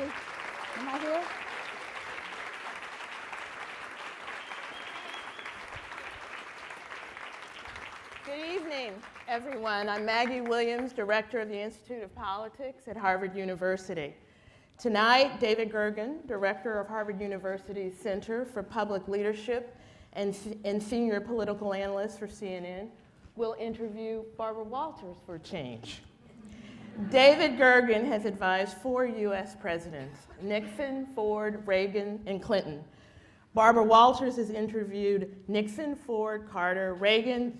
Maggie. Am I here? Good evening, everyone. I'm Maggie Williams, Director of the Institute of Politics at Harvard University. Tonight, David Gergen, Director of Harvard University's Center for Public Leadership and Senior Political Analyst for CNN, will interview Barbara Walters for a change. David Gergen has advised 4 U.S. presidents: Nixon, Ford, Reagan, and Clinton. Barbara Walters has interviewed Nixon, Ford, Carter, Reagan,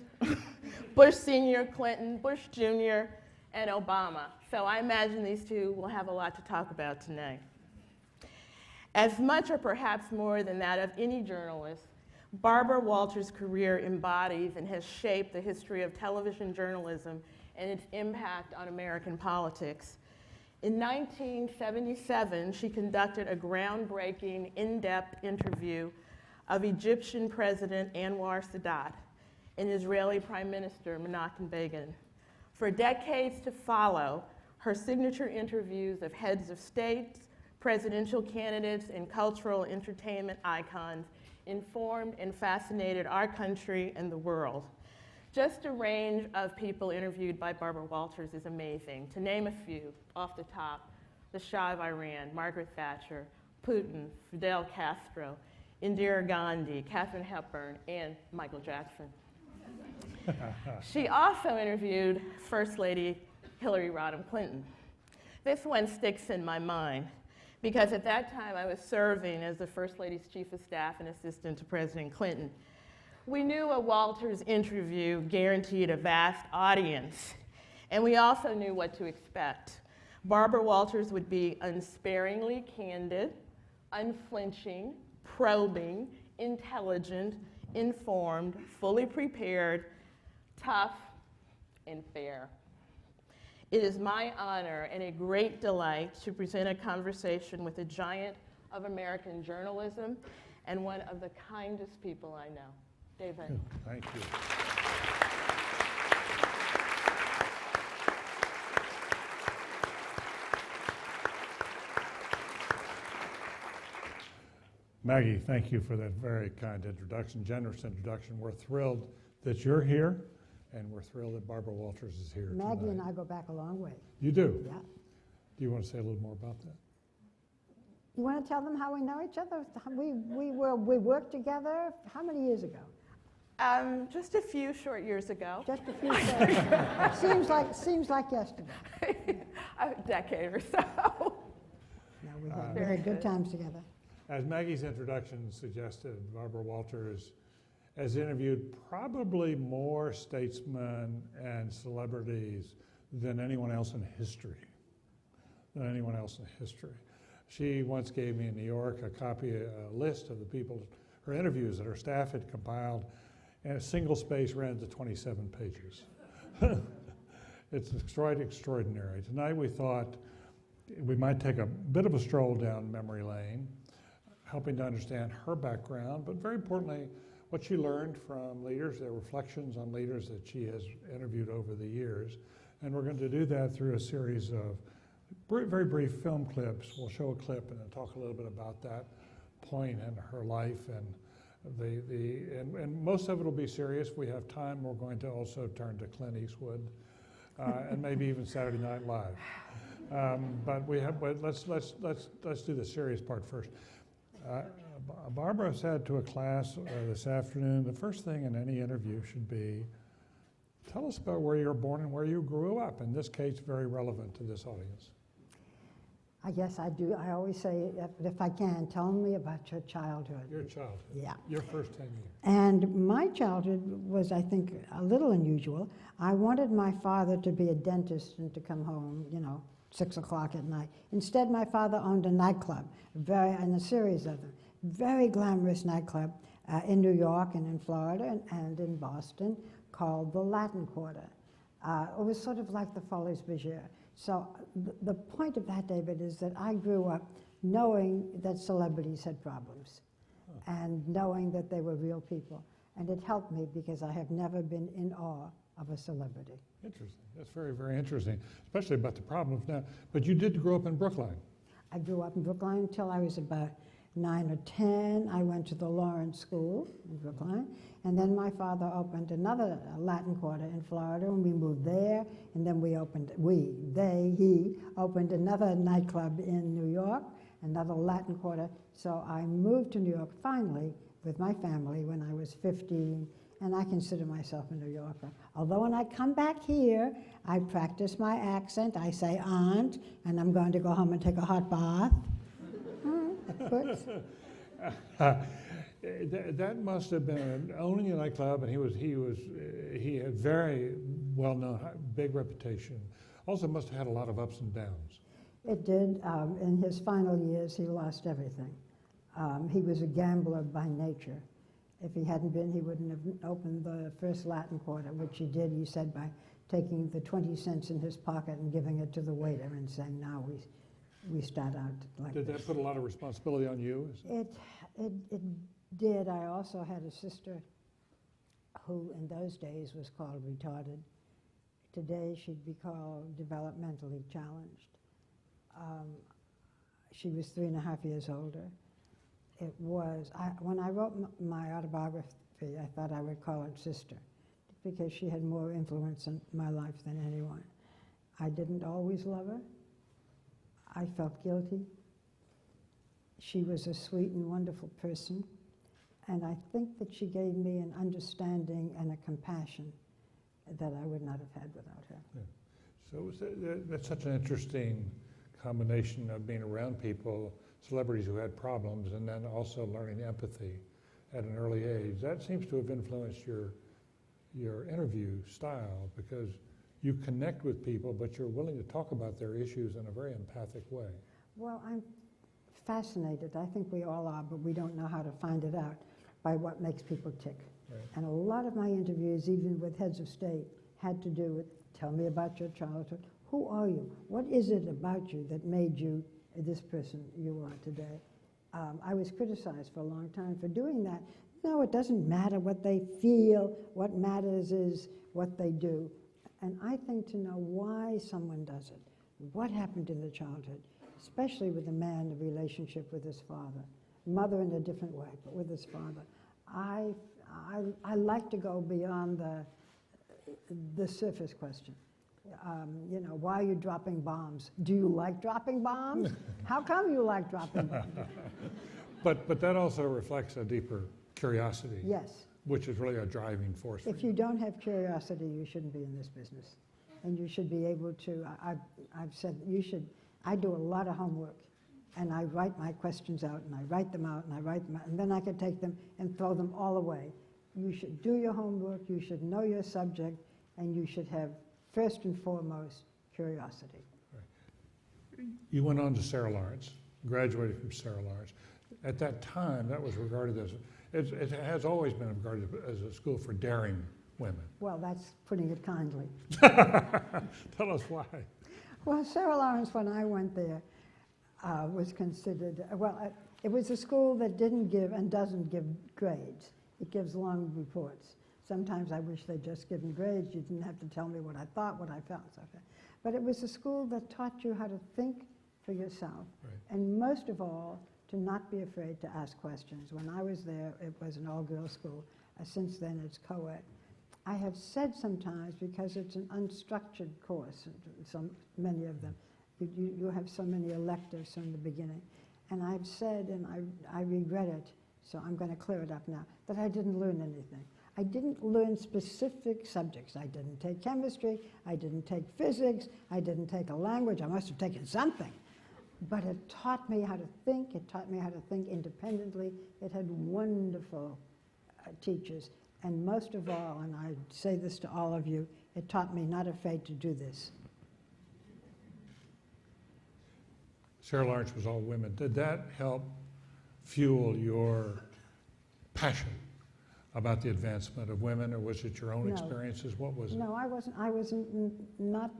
Bush Sr., Clinton, Bush Jr., and Obama. So I imagine these two will have a lot to talk about tonight. As much or perhaps more than that of any journalist, Barbara Walters' career embodies and has shaped the history of television journalism and its impact on American politics. In 1977, she conducted a groundbreaking, in-depth interview of Egyptian President Anwar Sadat and Israeli Prime Minister Menachem Begin. For decades to follow, her signature interviews of heads of states, presidential candidates, and cultural entertainment icons informed and fascinated our country and the world. Just a range of people interviewed by Barbara Walters is amazing. To name a few off the top: the Shah of Iran, Margaret Thatcher, Putin, Fidel Castro, Indira Gandhi, Katharine Hepburn, and Michael Jackson. She also interviewed First Lady Hillary Rodham Clinton. This one sticks in my mind because at that time I was serving as the First Lady's Chief of Staff and Assistant to President Clinton. We knew a Walters interview guaranteed a vast audience, and we also knew what to expect. Barbara Walters would be unsparingly candid, unflinching, probing, intelligent, informed, fully prepared, tough, and fair. It is my honor and a great delight to present a conversation with a giant of American journalism and one of the kindest people I know. David. Thank you. Maggie, thank you for that very kind introduction, generous introduction. We're thrilled that you're here, and we're thrilled that Barbara Walters is here Maggie tonight. and I go back a long way. You do? Yeah. Do you want to say a little more about that? You want to tell them how we know each other? We worked together how many years ago? Just a few short years ago. Just a few days. seems like yesterday. A decade or so. No, we had good times together. As Maggie's introduction suggested, Barbara Walters has interviewed probably more statesmen and celebrities than anyone else in history. She once gave me in New York a list of the people, her interviews that her staff had compiled, and a single space ran to 27 pages. It's extraordinary. Tonight we thought we might take a bit of a stroll down memory lane, helping to understand her background, but very importantly, what she learned from leaders, their reflections on leaders that she has interviewed over the years. And we're going to do that through a series of very brief film clips. We'll show a clip and then talk a little bit about that point in her life, and and most of it will be serious. If we have time, we're going to also turn to Clint Eastwood and maybe even Saturday Night Live. But let's do the serious part first. Barbara said to a class this afternoon, the first thing in any interview should be, tell us about where you were born and where you grew up. In this case, very relevant to this audience. I guess I do. I always say, if I can, tell me about your childhood. Your childhood. Yeah. Your first 10 years. And my childhood was, I think, a little unusual. I wanted my father to be a dentist and to come home, 6 o'clock at night. Instead, my father owned a nightclub, and a series of them. Very glamorous nightclub in New York and in Florida and in Boston called the Latin Quarter. It was sort of like the Folies Bergère. So the point of that, David, is that I grew up knowing that celebrities had problems and knowing that they were real people. And it helped me because I have never been in awe of a celebrity. Interesting. That's very, very interesting, especially about the problems now. But you did grow up in Brookline. I grew up in Brookline until I was about 9 or 10. I went to the Lawrence School in Brookline, and then my father opened another Latin Quarter in Florida, and we moved there, and then he opened another nightclub in New York, another Latin Quarter. So I moved to New York finally with my family when I was 15, and I consider myself a New Yorker. Although when I come back here, I practice my accent. I say aunt, and I'm going to go home and take a hot bath. Good. That must have been owning a nightclub, and he had very well-known, big reputation. Also must have had a lot of ups and downs. It did. In his final years, he lost everything. He was a gambler by nature. If he hadn't been, he wouldn't have opened the first Latin Quarter, which he did, he said, by taking the 20 cents in his pocket and giving it to the waiter and saying, now we start out like this. Did that put a lot of responsibility on you? It did. I also had a sister who in those days was called retarded. Today she'd be called developmentally challenged. She was 3.5 years older. It was, when I wrote my autobiography, I thought I would call it Sister, because she had more influence in my life than anyone. I didn't always love her. I felt guilty. She was a sweet and wonderful person, and I think that she gave me an understanding and a compassion that I would not have had without her. Yeah. So that's such an interesting combination of being around people, celebrities who had problems, and then also learning empathy at an early age. That seems to have influenced your interview style, because you connect with people, but you're willing to talk about their issues in a very empathic way. Well, I'm fascinated. I think we all are, but we don't know how to find it out by what makes people tick. Right. And a lot of my interviews, even with heads of state, had to do with, tell me about your childhood. Who are you? What is it about you that made you this person you are today? I was criticized for a long time for doing that. No, it doesn't matter what they feel. What matters is what they do. And I think to know why someone does it, what happened in the childhood, especially with a man, the relationship with his father, mother in a different way, but with his father. I like to go beyond the surface question. Why are you dropping bombs? Do you like dropping bombs? How come you like dropping bombs? But that also reflects a deeper curiosity. Yes. Which is really a driving force. If you don't have curiosity, you shouldn't be in this business. And you should be able to, I've said, I do a lot of homework, and I write my questions out, and I write them out, and I write them out, and then I can take them and throw them all away. You should do your homework, you should know your subject, and you should have, first and foremost, curiosity. Right. You went on to Sarah Lawrence, graduated from Sarah Lawrence. At that time, that was regarded as, it has always been regarded as a school for daring women. Well, that's putting it kindly. Tell us why. Well, Sarah Lawrence, when I went there, was considered, it was a school that didn't give and doesn't give grades. It gives long reports. Sometimes I wish they'd just given grades. You didn't have to tell me what I thought, what I felt, so forth. But it was a school that taught you how to think for yourself. Right. And most of all, to not be afraid to ask questions. When I was there, it was an all-girls school. Since then, it's co-ed. I have said sometimes, because it's an unstructured course, so many of them, you have so many electives from the beginning. And I've said, and I regret it, so I'm going to clear it up now, that I didn't learn anything. I didn't learn specific subjects. I didn't take chemistry, I didn't take physics, I didn't take a language. I must have taken something. But it taught me how to think. It taught me how to think independently. It had wonderful teachers. And most of all, and I say this to all of you, it taught me not afraid to do this. Sarah Lawrence was all women. Did that help fuel your passion about the advancement of women, or was it your own experiences? What was it? No, I wasn't not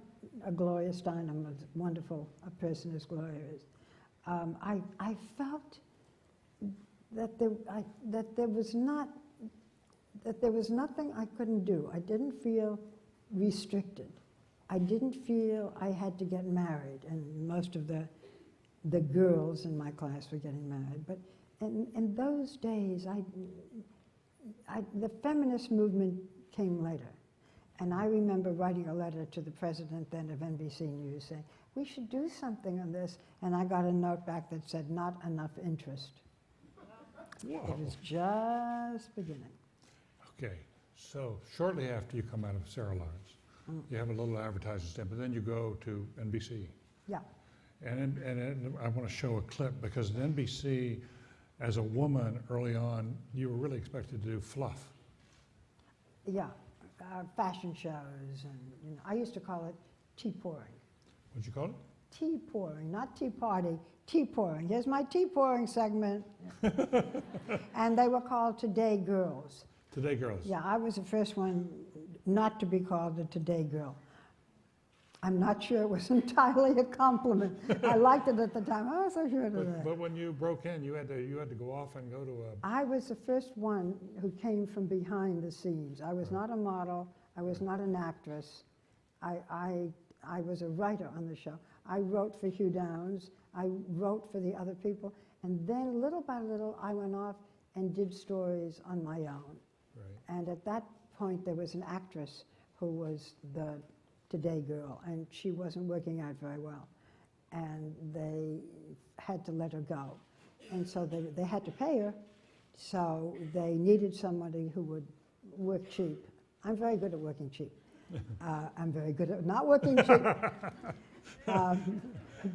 a Gloria Steinem, as wonderful a person as Gloria is. I felt that there was nothing I couldn't do. I didn't feel restricted. I didn't feel I had to get married, and most of the the girls in my class were getting married. But in those days, the feminist movement came later. And I remember writing a letter to the president then of NBC News saying, we should do something on this. And I got a note back that said, not enough interest. Whoa. It was just beginning. Okay, so shortly after you come out of Sarah Lawrence, you have a little advertising stint, but then you go to NBC. Yeah. And I want to show a clip because at NBC, as a woman early on, you were really expected to do fluff. Yeah, fashion shows, and I used to call it tea pouring. What'd you call it? Tea pouring, not tea party, tea pouring. Here's my tea pouring segment. And they were called Today Girls. Today Girls. Yeah, I was the first one not to be called a Today Girl. I'm not sure it was entirely a compliment. I liked it at the time. I was so sure of that. But when you broke in, you had to go off and go to a... I was the first one who came from behind the scenes. I was not a model. I was not an actress. I was a writer on the show. I wrote for Hugh Downs. I wrote for the other people. And then little by little, I went off and did stories on my own. Right. And at that point, there was an actress who was the Today Girl, and she wasn't working out very well. And they had to let her go. And so they had to pay her, so they needed somebody who would work cheap. I'm very good at working cheap. I'm very good at not working cheap.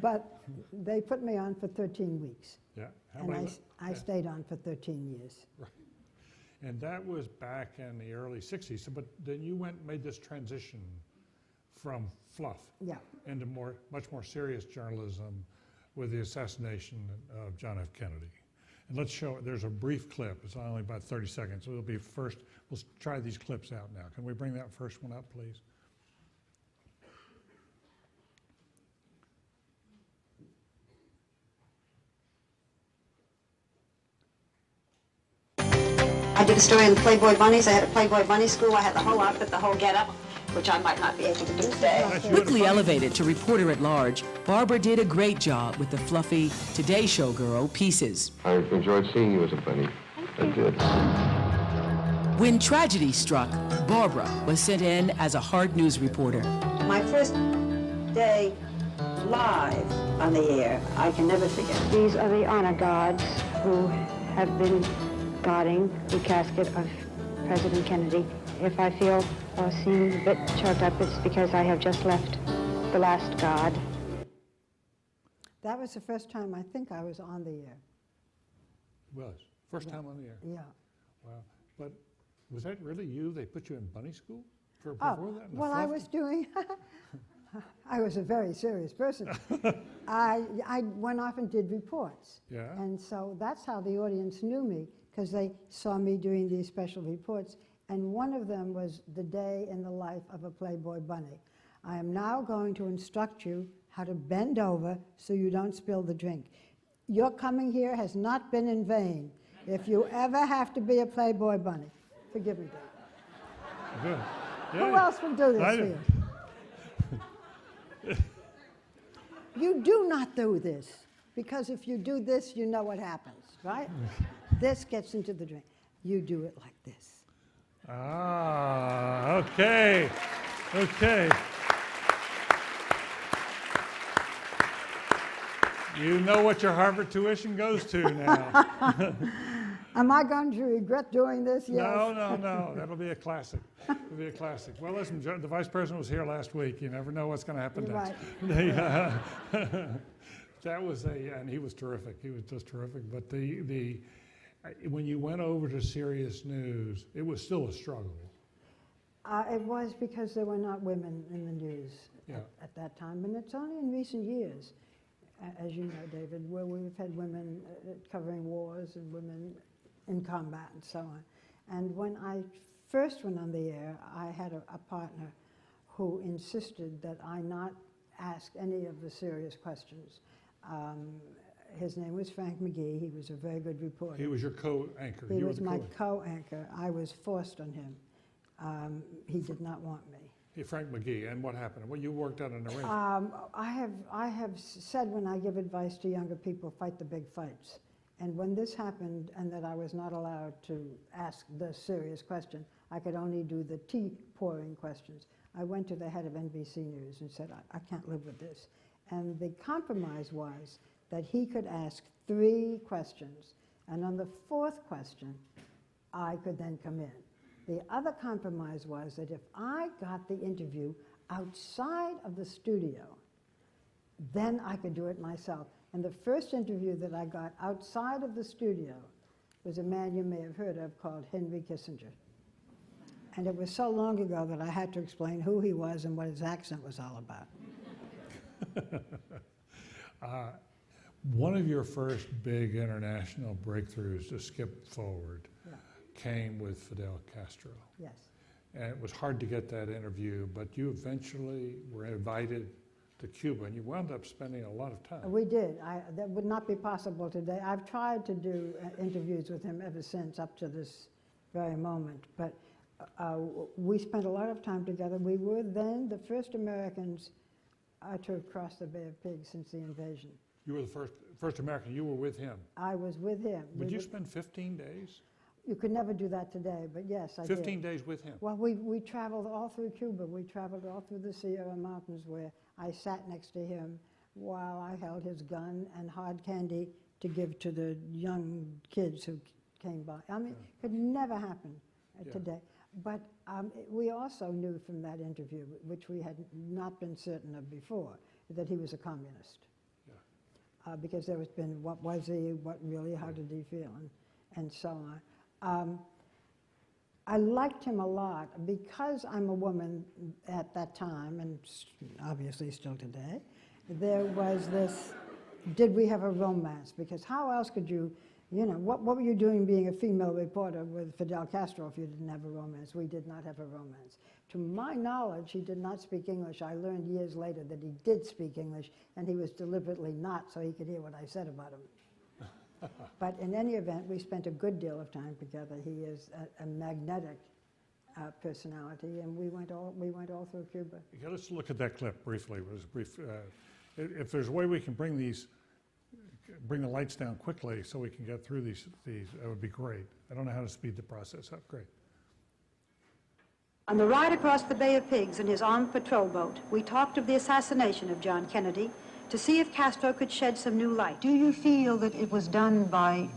But they put me on for 13 weeks. Yeah. And I stayed on for 13 years. Right. And that was back in the early 60s. So, but then you went and made this transition from fluff into much more serious journalism with the assassination of John F. Kennedy. And let's show it. There's a brief clip. It's only about 30 seconds. So it'll be first. We'll try these clips out now. Can we bring that first one up, please? I did a story on the Playboy bunnies. I had a Playboy bunny school. I had the whole outfit, the whole get-up, which I might not be able to do today. Quickly elevated to reporter at large, Barbara did a great job with the fluffy Today Show girl pieces. I enjoyed seeing you as a bunny. I did. When tragedy struck, Barbara was sent in as a hard news reporter. My first day live on the air, I can never forget. These are the honor guards who have been guarding the casket of President Kennedy. If I feel or seem a bit choked up, it's because I have just left the last guard. That was the first time I think I was on the air. Was. First time on the air. Yeah. Wow. But was that really you? They put you in bunny school for Oh, before that? well, I was doing, I was a very serious person. I went off and did reports. Yeah. And so that's how the audience knew me, because they saw me doing these special reports. And one of them was the day in the life of a Playboy bunny. I am now going to instruct you how to bend over so you don't spill the drink. Your coming here has not been in vain. If you ever have to be a Playboy bunny, forgive me, Dave. Good. Who Yeah. else would do this I for do. you? You do not do this, because if you do this, you know what happens, right? This gets into the drink. You do it like this. Ah, okay. Okay. You know what your Harvard tuition goes to now. Am I going to regret doing this? Yes. No. That'll be a classic. It'll be a classic. Well, listen, the vice president was here last week. You never know what's going to happen You're next. right. That was and he was terrific. He was just terrific. But when you went over to serious news, it was still a struggle. It was because there were not women in the news at that time, and it's only in recent years, as you know, David, where we've had women covering wars and women in combat and so on. And when I first went on the air, I had a partner who insisted that I not ask any of the serious questions. His name was Frank McGee. He was a very good reporter. He was your co-anchor. He was my co-anchor. I was forced on him. He did not want me. Hey, Frank McGee, and what happened? Well, you worked out an arrangement. I have said when I give advice to younger people, fight the big fights. And when this happened and that I was not allowed to ask the serious question, I could only do the tea pouring questions. I went to the head of NBC News and said, I can't live with this. And the compromise was that he could ask 3 questions. And on the 4th question, I could then come in. The other compromise was that if I got the interview outside of the studio, then I could do it myself. And the first interview that I got outside of the studio was a man you may have heard of called Henry Kissinger. And it was so long ago that I had to explain who he was and what his accent was all about. One of your first big international breakthroughs, to skip forward, came with Fidel Castro. Yes. And it was hard to get that interview, but you eventually were invited to Cuba, and you wound up spending a lot of time. We did. That would not be possible today. I've tried to do interviews with him ever since, up to this very moment. But we spent a lot of time together. We were then the first Americans to cross the Bay of Pigs since the invasion. You were the first American. You were with him. I was with him. Would you spend 15 days? You could never do that today, but yes, I did. 15 days with him? Well, we traveled all through Cuba. We traveled all through the Sierra Mountains, where I sat next to him while I held his gun and hard candy to give to the young kids who came by. I mean, it could never happen today. But we also knew from that interview, which we had not been certain of before, that he was a communist. Because there has been, what was he, what really, how did he feel, and so on. I liked him a lot because I'm a woman at that time, and obviously still today. There was this, did we have a romance? Because how else could you, what were you doing being a female reporter with Fidel Castro if you didn't have a romance? We did not have a romance. To my knowledge, he did not speak English. I learned years later that he did speak English, and he was deliberately not so he could hear what I said about him. But in any event, we spent a good deal of time together. He is a magnetic personality, and we went all through Cuba. Okay, let's look at that clip briefly. It was brief. If there's a way we can bring the lights down quickly so we can get through these, that would be great. I don't know how to speed the process up. Great. On the ride across the Bay of Pigs in his armed patrol boat, we talked of the assassination of John Kennedy to see if Castro could shed some new light. Do you feel that it was done by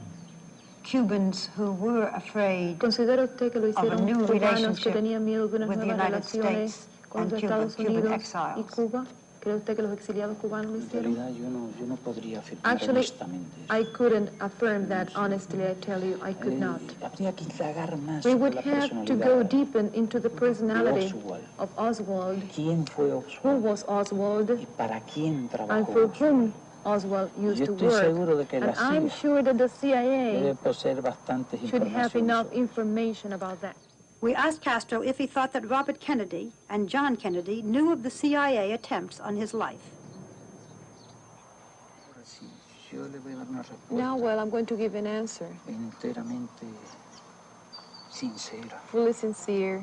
Cubans who were afraid ¿Considera usted que lo of a hicieron new cubanos que relationship tenían miedo de unas with the nuevas United relaciones States con and los Cuban Estados Unidos y exiles? Cuba? ¿Cree usted que los exiliados cubanos lo En hicieron? realidad yo no podría afirmar Actually, honestamente eso. I couldn't affirm that honestly, I tell you, I could not. Habría que indagar más We sobre would la have to go personalidad deeper into the personality Oswald. of Oswald. ¿Quién fue Who Oswald? was Oswald ¿Y para quién and trabajó for Oswald? whom Oswald used Yo to estoy seguro de work? que la And I'm CIA sure that the debe CIA poseer bastantes should have enough informaciones. information about that. We asked Castro if he thought that Robert Kennedy and John Kennedy knew of the CIA attempts on his life. Ahora sí, yo le voy a dar una Now, respuesta well, I'm going to give an answer, enteramente sincera. fully sincere.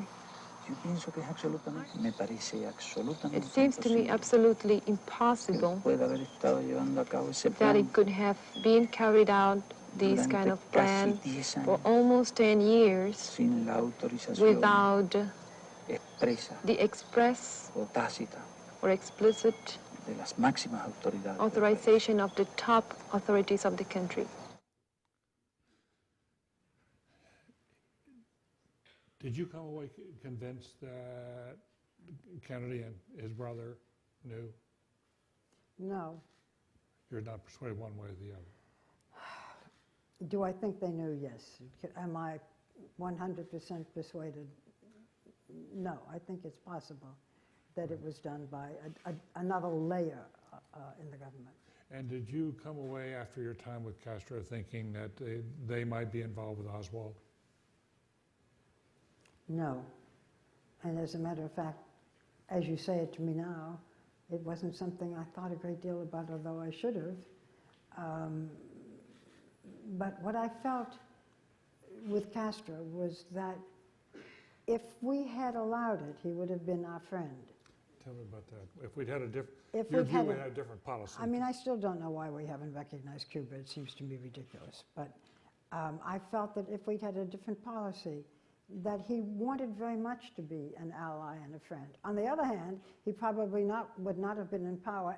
Yo pienso que es absolutamente, me parece absolutamente It seems to me imposible absolutely que impossible pueda haber estado llevando a cabo ese that plan it could have been carried out, this durante kind of casi plan, 10 for años almost 10 years sin la autorización without expresa the express o tácita or explicit de las máximas autoridades del país. authorization of the top authorities of the country. Did you come away convinced that Kennedy and his brother knew? No. You're not persuaded one way or the other? Do I think they knew? Yes. Am I 100% persuaded? No. I think it's possible that it was done by another layer in the government. And did you come away after your time with Castro thinking that they might be involved with Oswald? No. And as a matter of fact, as you say it to me now, it wasn't something I thought a great deal about, although I should have. But what I felt with Castro was that If we had allowed it, he would have been our friend. Tell me about that. If we'd had a different, If your we'd view, had we a- had a different policy. I mean, I still don't know why we haven't recognized Cuba. It seems to me ridiculous. But I felt that if we'd had a different policy, that he wanted very much to be an ally and a friend. On the other hand, he probably would not have been in power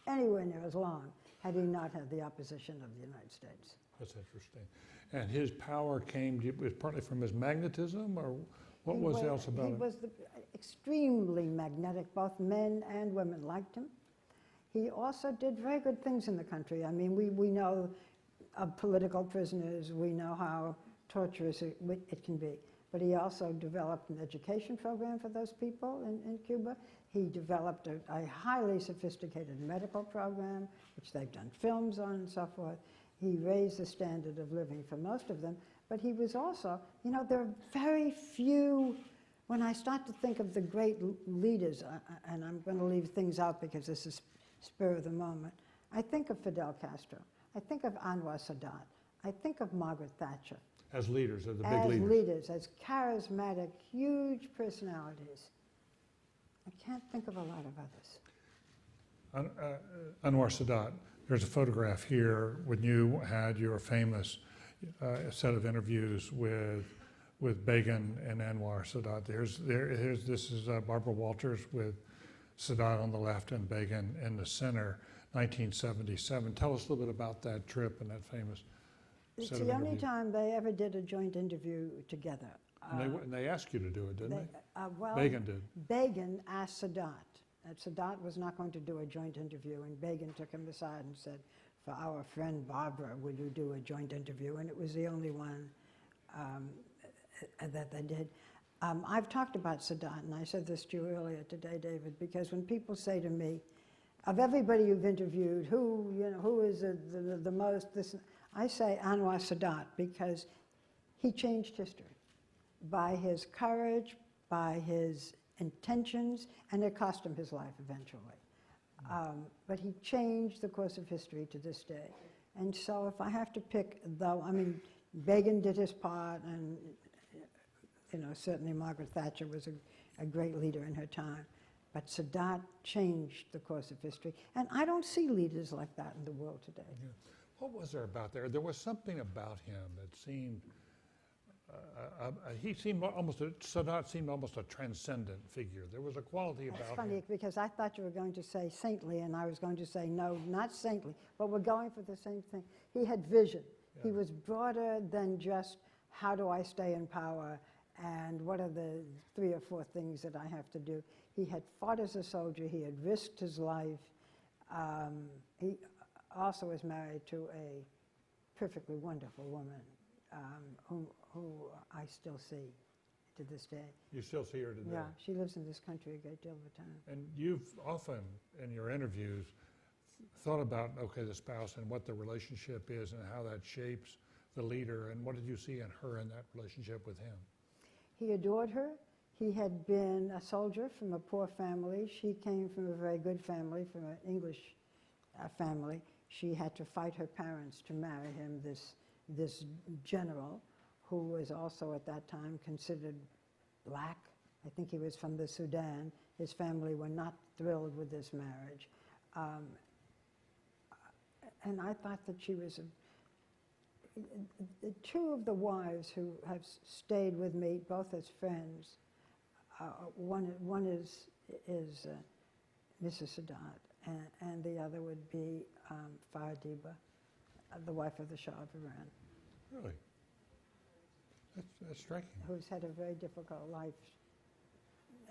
anywhere near as long had he not had the opposition of the United States. That's interesting. And his power was partly from his magnetism, or what was else about He him? was extremely magnetic. Both men and women liked him. He also did very good things in the country. I mean, we know of political prisoners. We know how torturous it can be. But he also developed an education program for those people in Cuba. He developed a highly sophisticated medical program, which they've done films on and so forth. He raised the standard of living for most of them. But he was also, you know, there are very few, when I start to think of the great leaders, and I'm going to leave things out because this is spur of the moment, I think of Fidel Castro. I think of Anwar Sadat. I think of Margaret Thatcher. As leaders, as the big As leaders. leaders, as charismatic, huge personalities. I can't think of a lot of others. Anwar Sadat, there's a photograph here when you had your famous set of interviews with Begin and Anwar Sadat. This is Barbara Walters with Sadat on the left and Begin in the center, 1977. Tell us a little bit about that trip and that famous It's set of the only interviews. time they ever did a joint interview together. And they asked you to do it, didn't they? Well, Begin did. Begin asked Sadat. That Sadat was not going to do a joint interview, and Begin took him aside and said, "For our friend Barbara, will you do a joint interview?" And it was the only one that they did. I've talked about Sadat, and I said this to you earlier today, David, because when people say to me, of everybody you've interviewed, who is the most, this, I say Anwar Sadat, because he changed history by his courage, by his intentions, and it cost him his life eventually. But he changed the course of history to this day. And so if I have to pick, though, I mean, Begin did his part, and certainly Margaret Thatcher was a great leader in her time. But Sadat changed the course of history. And I don't see leaders like that in the world today. Yeah. What was there about there? There was something about him that seemed, Sadat seemed almost a transcendent figure. There was a quality about him. It's funny, because I thought you were going to say saintly, and I was going to say, no, not saintly, but we're going for the same thing. He had vision. Yeah. He was broader than just, how do I stay in power, and what are the 3 or 4 things that I have to do. He had fought as a soldier. He had risked his life. He also was married to a perfectly wonderful woman who I still see to this day. You still see her today? Yeah, she lives in this country a great deal of the time. And you've often, in your interviews, thought about, the spouse and what the relationship is and how that shapes the leader, and what did you see in her in that relationship with him? He adored her. He had been a soldier from a poor family. She came from a very good family, from an English family. She had to fight her parents to marry him, this general, who was also at that time considered black. I think he was from the Sudan. His family were not thrilled with this marriage. And I thought that she was two of the wives who have stayed with me, both as friends. One is Mrs. Sadat, and the other would be Faradiba, the wife of the Shah of Iran. Really? That's striking. Who's had a very difficult life,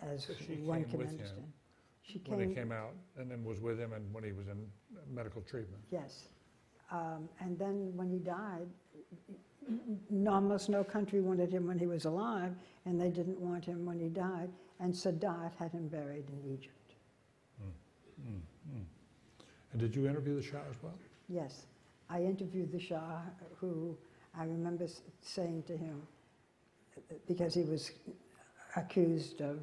as So she one came can with understand. him She when he came out, and then was with him and when he was in medical treatment. Yes. And then when he died, almost no country wanted him when he was alive, and they didn't want him when he died, and Sadat had him buried in Egypt. And did you interview the Shah as well? Yes. I interviewed the Shah, who I remember saying to him, because he was accused of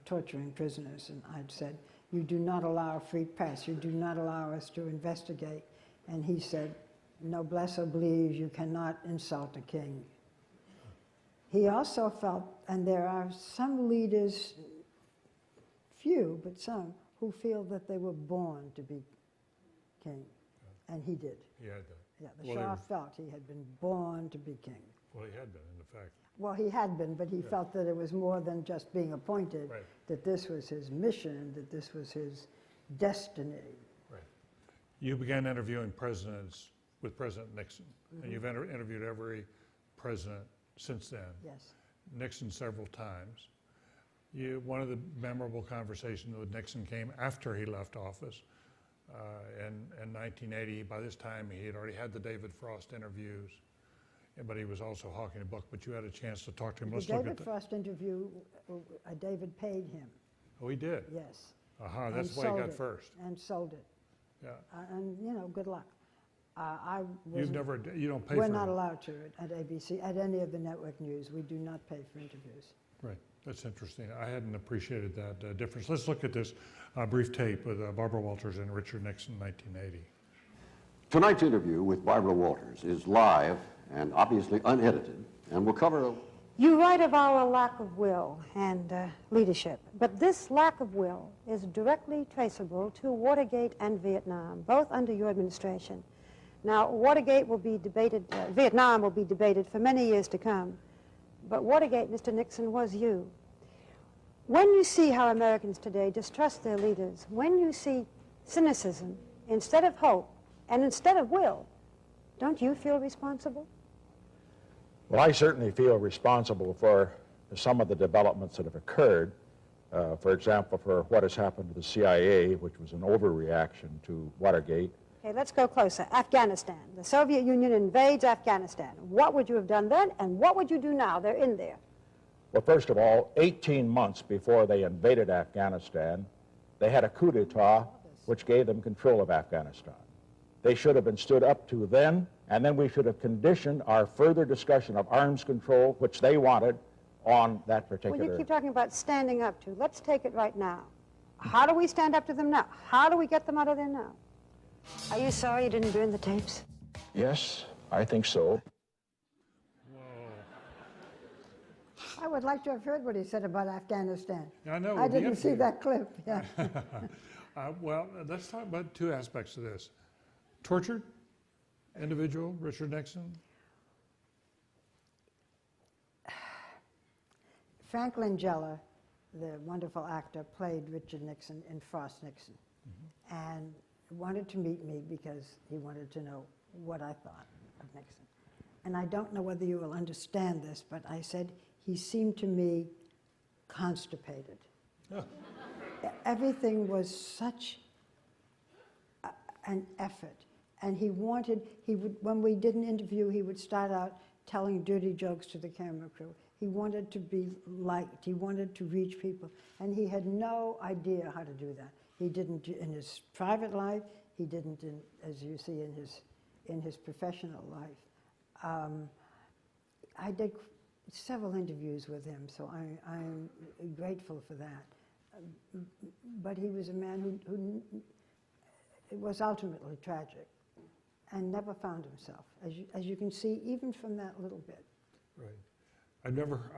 torturing prisoners, and I'd said, "You do not allow a free press, you do not allow us to investigate." And he said, "Noblesse oblige, you cannot insult a king." He also felt, and there are some leaders, few, but some, who feel that they were born to be king. And he did. He had that. Yeah, the Well, Shah felt he had been born to be king. Well, he had been, in fact. Well, he had been, but he felt that it was more than just being appointed, Right. that this was his mission, that this was his destiny. Right. You began interviewing presidents with President Nixon, and you've interviewed every president since then. Yes. Nixon several times. One of the memorable conversations with Nixon came after he left office in 1980. By this time, he had already had the David Frost interviews, but he was also hawking a book. But you had a chance to talk to him. The Let's look at David that. Frost interview, David paid him. Oh, he did? Yes. Aha, that's and why he sold got it, first. And sold it. Yeah. And, you know, good luck. You don't pay We're for not it. allowed to at ABC, at any of the network news. We do not pay for interviews. Right, that's interesting. I hadn't appreciated that difference. Let's look at this brief tape with Barbara Walters and Richard Nixon, 1980. Tonight's interview with Barbara Walters is live and obviously unedited, and will cover. You write of our lack of will and leadership, but this lack of will is directly traceable to Watergate and Vietnam, both under your administration. Now, Watergate will be debated, Vietnam will be debated for many years to come, but Watergate, Mr. Nixon, was you. When you see how Americans today distrust their leaders, when you see cynicism instead of hope and instead of will, don't you feel responsible? Well, I certainly feel responsible for some of the developments that have occurred. For example, for what has happened to the CIA, which was an overreaction to Watergate. Okay, let's go closer. Afghanistan. The Soviet Union invades Afghanistan. What would you have done then, and what would you do now? They're in there. Well, first of all, 18 months before they invaded Afghanistan, they had a coup d'etat which gave them control of Afghanistan. They should have been stood up to then, and then we should have conditioned our further discussion of arms control, which they wanted, on that particular... Well, you keep talking about standing up to. Let's take it right now. How do we stand up to them now? How do we get them out of there now? Are you sorry you didn't burn the tapes? Yes, I think so. I would like to have heard what he said about Afghanistan. I know. I didn't see that clip. Yeah. Well, let's talk about two aspects of this. Tortured individual, Richard Nixon. Frank Langella, the wonderful actor, played Richard Nixon in Frost Nixon, and wanted to meet me because he wanted to know what I thought of Nixon. And I don't know whether you will understand this, but I said he seemed to me constipated. Oh. Everything was such an effort. And he would, when we did an interview, he would start out telling dirty jokes to the camera crew. He wanted to be liked. He wanted to reach people. And he had no idea how to do that. He didn't in his private life. He didn't, as you see, in his professional life. I did several interviews with him, so I'm grateful for that. But he was a man who was ultimately tragic and never found himself, as you can see, even from that little bit. Right.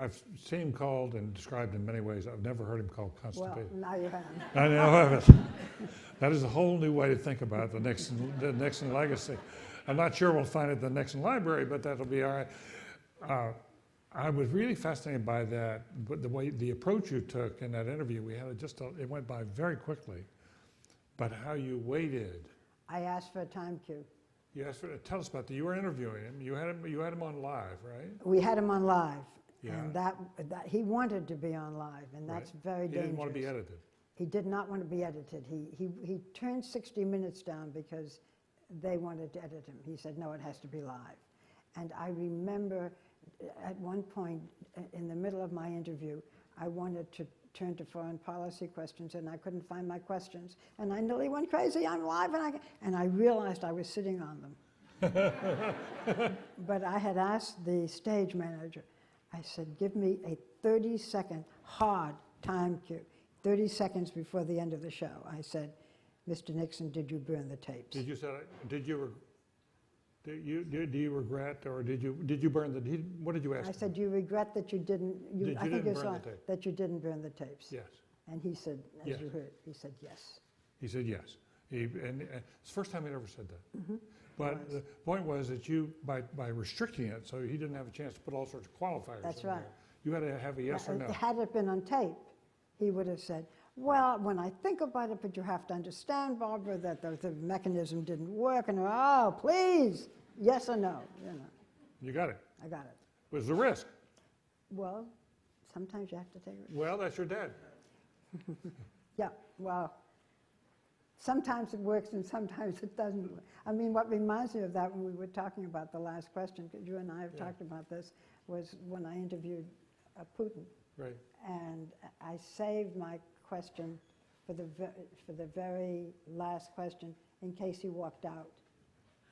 I've seen him called and described in many ways. I've never heard him called constipated. Well, now you have. I know I haven't. That is a whole new way to think about the Nixon legacy. I'm not sure we'll find it in the Nixon library, but that'll be all right. I was really fascinated by that, but the approach you took in that interview. We had it went by very quickly, but how you waited. I asked for a time cue. You asked tell us about that. You were interviewing him. You had him on live, right? We had him on live, Yeah. and that he wanted to be on live, and that's very dangerous. He didn't want to be edited. He did not want to be edited. He turned 60 Minutes down because they wanted to edit him. He said, no, it has to be live. And I remember at one point in the middle of my interview, I wanted to turn to foreign policy questions, and I couldn't find my questions. And I nearly went crazy. I'm live, and I realized I was sitting on them. But I had asked the stage manager, I said, give me a 30-second hard time cue, 30 seconds before the end of the show. I said, Mr. Nixon, did you burn the tapes? Did you Do you regret, or did you burn the? What did you ask? I said, "Do you regret that you didn't?" I think you saw tape? that you didn't burn the tapes. Yes. And he said, as Yes. you heard, he said yes. He said yes. And it's the first time he'd ever said that. Mm-hmm. But the point was that you, by restricting it, so he didn't have a chance to put all sorts of qualifiers. That's in right. there. You had to have a yes or no. Had it been on tape, he would have said, "Well, when I think about it, but you have to understand, Barbara, that the mechanism didn't work." And oh, please, yes or no, you know. You got it. I got it. It was the risk. Well, sometimes you have to take it. Well, that's your dad. Yeah, well, sometimes it works and sometimes it doesn't work. I mean, what reminds me of that when we were talking about the last question, because you and I have talked about this, was when I interviewed Putin. Right. And I saved my question for the very last question in case he walked out.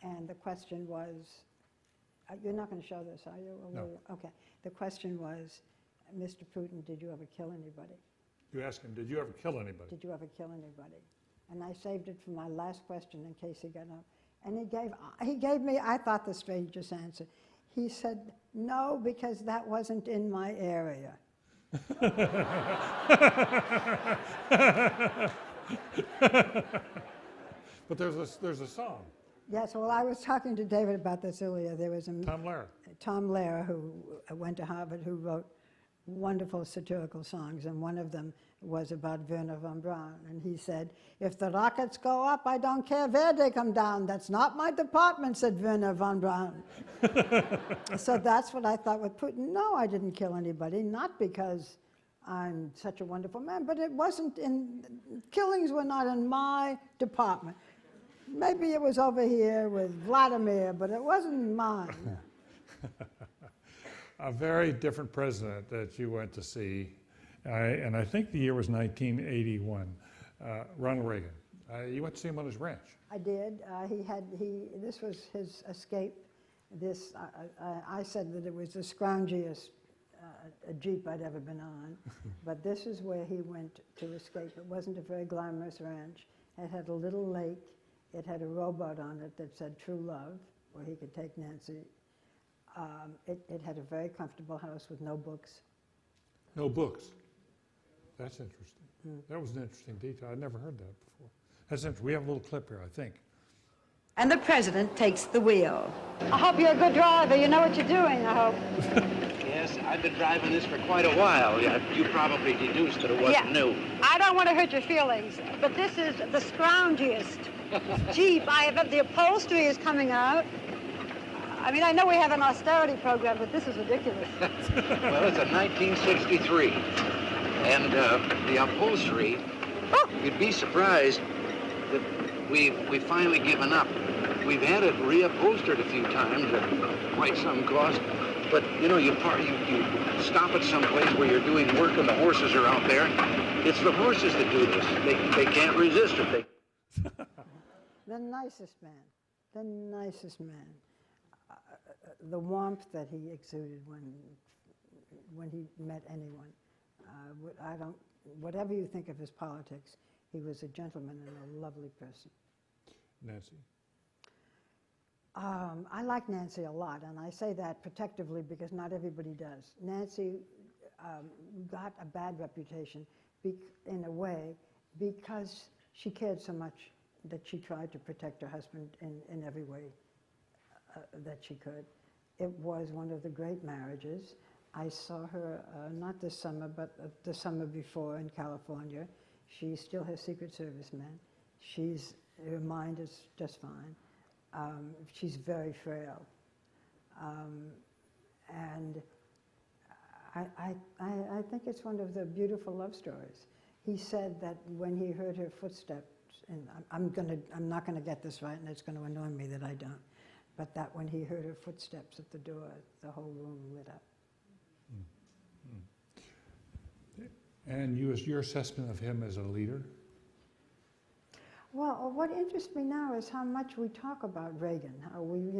And the question was, you're not going to show this, are you? Or No. will you? Okay. The question was, Mr. Putin, did you ever kill anybody? You asked him, did you ever kill anybody? Did you ever kill anybody? And I saved it for my last question in case he got up. And he gave me, I thought, the strangest answer. He said, no, because that wasn't in my area. But there's a song. Yes, well, I was talking to David about this earlier. There was Tom Lehrer, who went to Harvard, who wrote wonderful satirical songs, and one of them was about Werner von Braun. And he said, if the rockets go up, I don't care where they come down. That's not my department, said Werner von Braun. So that's what I thought with Putin. No, I didn't kill anybody, not because I'm such a wonderful man, but it wasn't killings were not in my department. Maybe it was over here with Vladimir, but it wasn't mine. A very different president that you went to see, and I think the year was 1981, Ronald Reagan. You went to see him on his ranch. I did. This was his escape. I said that it was the scroungiest Jeep I'd ever been on, but this is where he went to escape. It wasn't a very glamorous ranch. It had a little lake. It had a rowboat on it that said True Love, where he could take Nancy. It had a very comfortable house with no books. No books. That's interesting. That was an interesting detail. I'd never heard that before. That's interesting. We have a little clip here, I think. And the president takes the wheel. I hope you're a good driver. You know what you're doing, I hope. Yes, I've been driving this for quite a while. You probably deduced that it wasn't new. I don't want to hurt your feelings, but this is the scroungiest Jeep I have. The upholstery is coming out. I mean, I know we have an austerity program, but this is ridiculous. Well, it's a 1963. And the upholstery, you'd be surprised that we've finally given up. We've had it reupholstered a few times at quite some cost. But, you know, you stop at some place where you're doing work and the horses are out there. It's the horses that do this. They can't resist it. The nicest man. The nicest man. The warmth that he exuded when he met anyone. Whatever you think of his politics, he was a gentleman and a lovely person. Nancy? I like Nancy a lot, and I say that protectively because not everybody does. Nancy got a bad reputation in a way because she cared so much that she tried to protect her husband in every way that she could. It was one of the great marriages. I saw her not this summer, but the summer before in California. She still has Secret Service men. Her mind is just fine. She's very frail. And I think it's one of the beautiful love stories. He said that when he heard her footsteps, and I'm not gonna get this right, and it's gonna annoy me that I don't, but that when he heard her footsteps at the door, the whole room lit up. And your assessment of him as a leader? Well, what interests me now is how much we talk about Reagan, how we,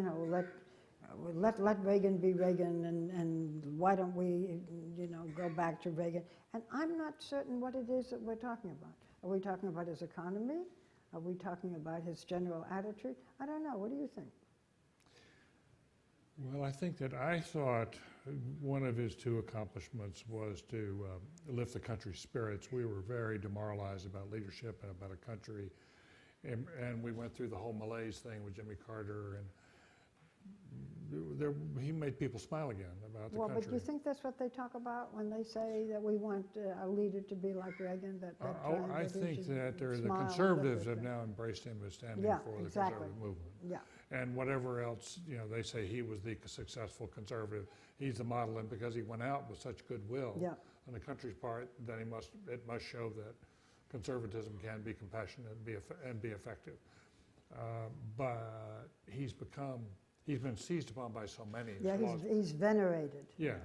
let Reagan be Reagan, and why don't we, go back to Reagan? And I'm not certain what it is that we're talking about. Are we talking about his economy? Are we talking about his general attitude? I don't know. What do you think? Well, I think that I thought one of his two accomplishments was to lift the country's spirits. We were very demoralized about leadership and about a country, and we went through the whole malaise thing with Jimmy Carter, and he made people smile again about the country. Well, but do you think that's what they talk about when they say that we want a leader to be like Reagan? I think that the conservatives have now embraced him as standing for the conservative movement. Yeah. And whatever else, they say he was the successful conservative. He's the model, and because he went out with such goodwill on the country's part, then it must show that conservatism can be compassionate and be effective. But he's been seized upon by so many. Yeah, he's venerated. Yeah,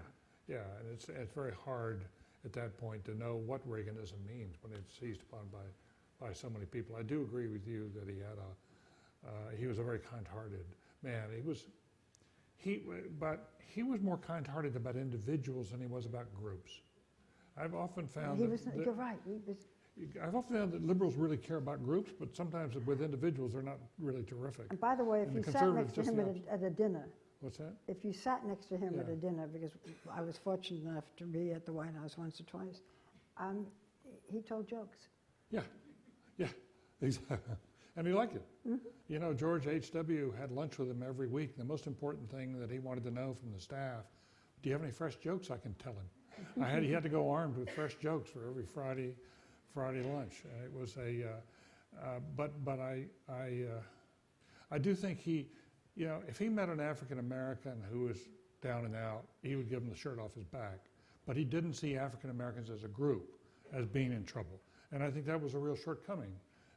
and it's very hard at that point to know what Reaganism means when it's seized upon by so many people. I do agree with you that he was a very kind-hearted man. But he was more kind-hearted about individuals than he was about groups. I've often found you're right. I've often found that liberals really care about groups, but sometimes with individuals, they're not really terrific. And by the way, if you sat next to him at a dinner. What's that? If you sat next to him at a dinner, because I was fortunate enough to be at the White House once or twice, he told jokes. Yeah, exactly. And he liked it. Mm-hmm. George H.W. had lunch with him every week. The most important thing that he wanted to know from the staff, do you have any fresh jokes I can tell him? He had to go armed with fresh jokes for every Friday lunch. And it was but I do think if he met an African American who was down and out, he would give him the shirt off his back. But he didn't see African Americans as a group as being in trouble. And I think that was a real shortcoming.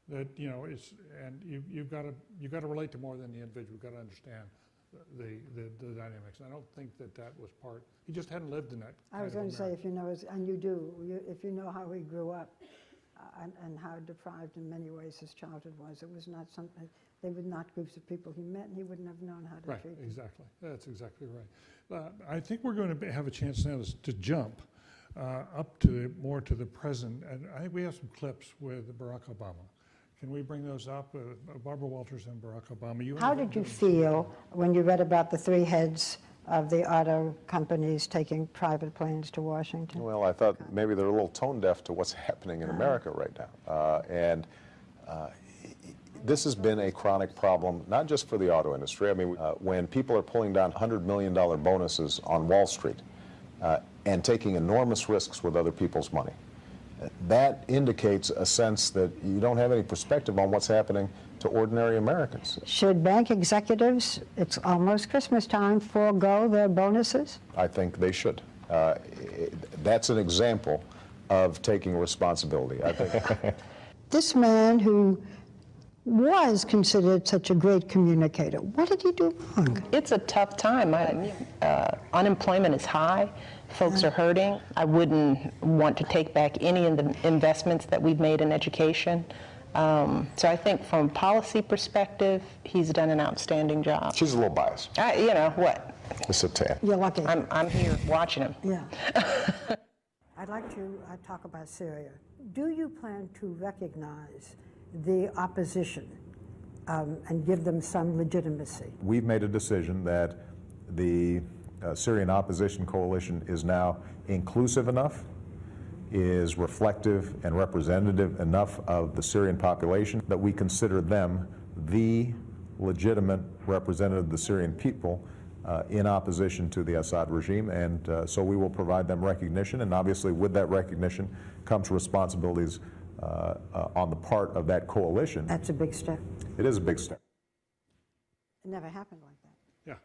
That you've got to relate to more than the individual. You've got to understand the dynamics. And I don't think that was part. He just hadn't lived in that. I was going to say, if you know, and you do, if you know how he grew up, and how deprived in many ways his childhood was, it was not something. They were not groups of people he met, and he wouldn't have known how to treat them. Exactly. That's exactly right. I think we're going to have a chance now to jump up to more to the present, and I think we have some clips with Barack Obama. Can we bring those up? Barbara Walters and Barack Obama. How did you feel when you read about the three heads of the auto companies taking private planes to Washington? Well, I thought maybe they're a little tone deaf to what's happening in America right now. This has been a chronic problem, not just for the auto industry. I mean, when people are pulling down $100 million bonuses on Wall Street and taking enormous risks with other people's money, that indicates a sense that you don't have any perspective on what's happening to ordinary Americans. Should bank executives, it's almost Christmas time, forego their bonuses? I think they should. That's an example of taking responsibility, I think. This man who was considered such a great communicator, what did he do wrong? It's a tough time. Unemployment is high. Folks are hurting. I wouldn't want to take back any of the investments that we've made in education. So I think from a policy perspective, he's done an outstanding job. She's a little biased. What? It's a 10. You're lucky. I'm here watching him. Yeah. I'd like to talk about Syria. Do you plan to recognize the opposition and give them some legitimacy? We've made a decision that the Syrian opposition coalition is now inclusive enough, is reflective and representative enough of the Syrian population that we consider them the legitimate representative of the Syrian people in opposition to the Assad regime, and so we will provide them recognition, and obviously with that recognition comes responsibilities on the part of that coalition. That's a big step. It is a big step. It never happened like that. Yeah.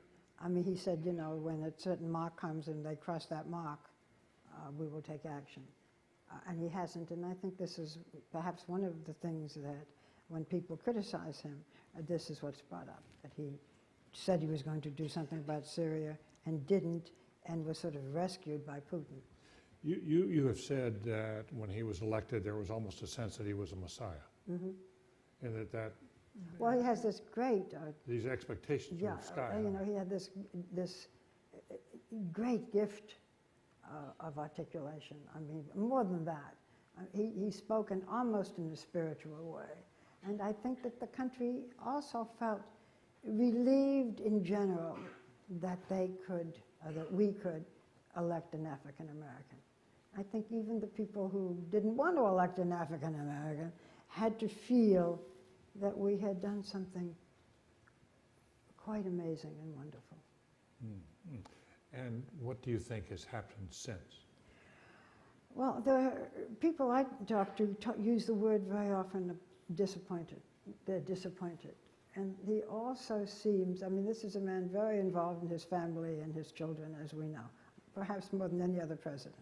I mean, he said, when a certain mark comes and they cross that mark, we will take action. And he hasn't, and I think this is perhaps one of the things that when people criticize him, this is what's brought up, that he said he was going to do something about Syria and didn't, and was sort of rescued by Putin. You have said that when he was elected, there was almost a sense that he was a messiah, and that. Well, he has this great. These expectations were sky high. He had this great gift of articulation. I mean, more than that, he spoke almost in a spiritual way, and I think that the country also felt relieved in general that they could, or that we could, elect an African American. I think even the people who didn't want to elect an African American had to feel that we had done something quite amazing and wonderful. Mm-hmm. And what do you think has happened since? Well, the people I talk to use the word very often disappointed. They're disappointed. And he also seems, I mean, this is a man very involved in his family and his children, as we know, perhaps more than any other president.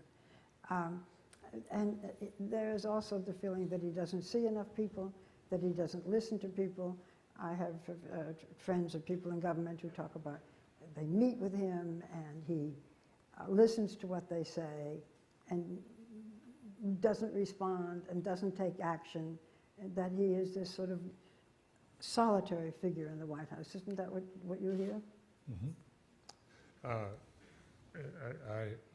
And there is also the feeling that he doesn't see enough people, that he doesn't listen to people. I have friends of people in government who talk about, they meet with him and he listens to what they say and doesn't respond and doesn't take action, and that he is this sort of solitary figure in the White House. Isn't that what you hear? Mm-hmm.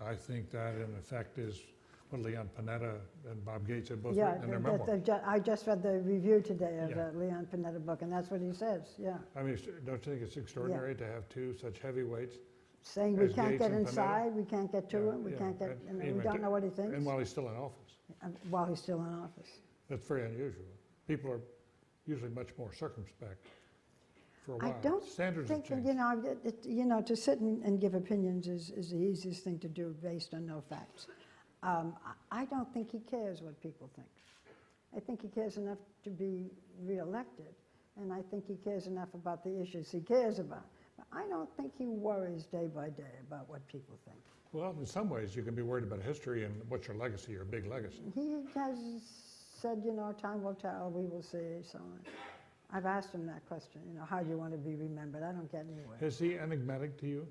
I think that in effect is what Leon Panetta and Bob Gates have both written in their memoir. I just read the review today of the Leon Panetta book, and that's what he says, yeah. I mean, don't you think it's extraordinary to have two such heavyweights? Saying we can't get inside, we can't get to him, we can't get, we don't know what he thinks. And while he's still in office. While he's still in office. That's very unusual. People are usually much more circumspect for a while. I don't Standards think, have changed. you know, to sit and give opinions is the easiest thing to do based on no facts. I don't think he cares what people think. I think he cares enough to be reelected, and I think he cares enough about the issues he cares about. But I don't think he worries day by day about what people think. Well, in some ways, you can be worried about history and what's your legacy, your big legacy. He has said, you know, time will tell, we will see, so on. I've asked him that question, you know, how do you want to be remembered? I don't get anywhere. Is he enigmatic to you?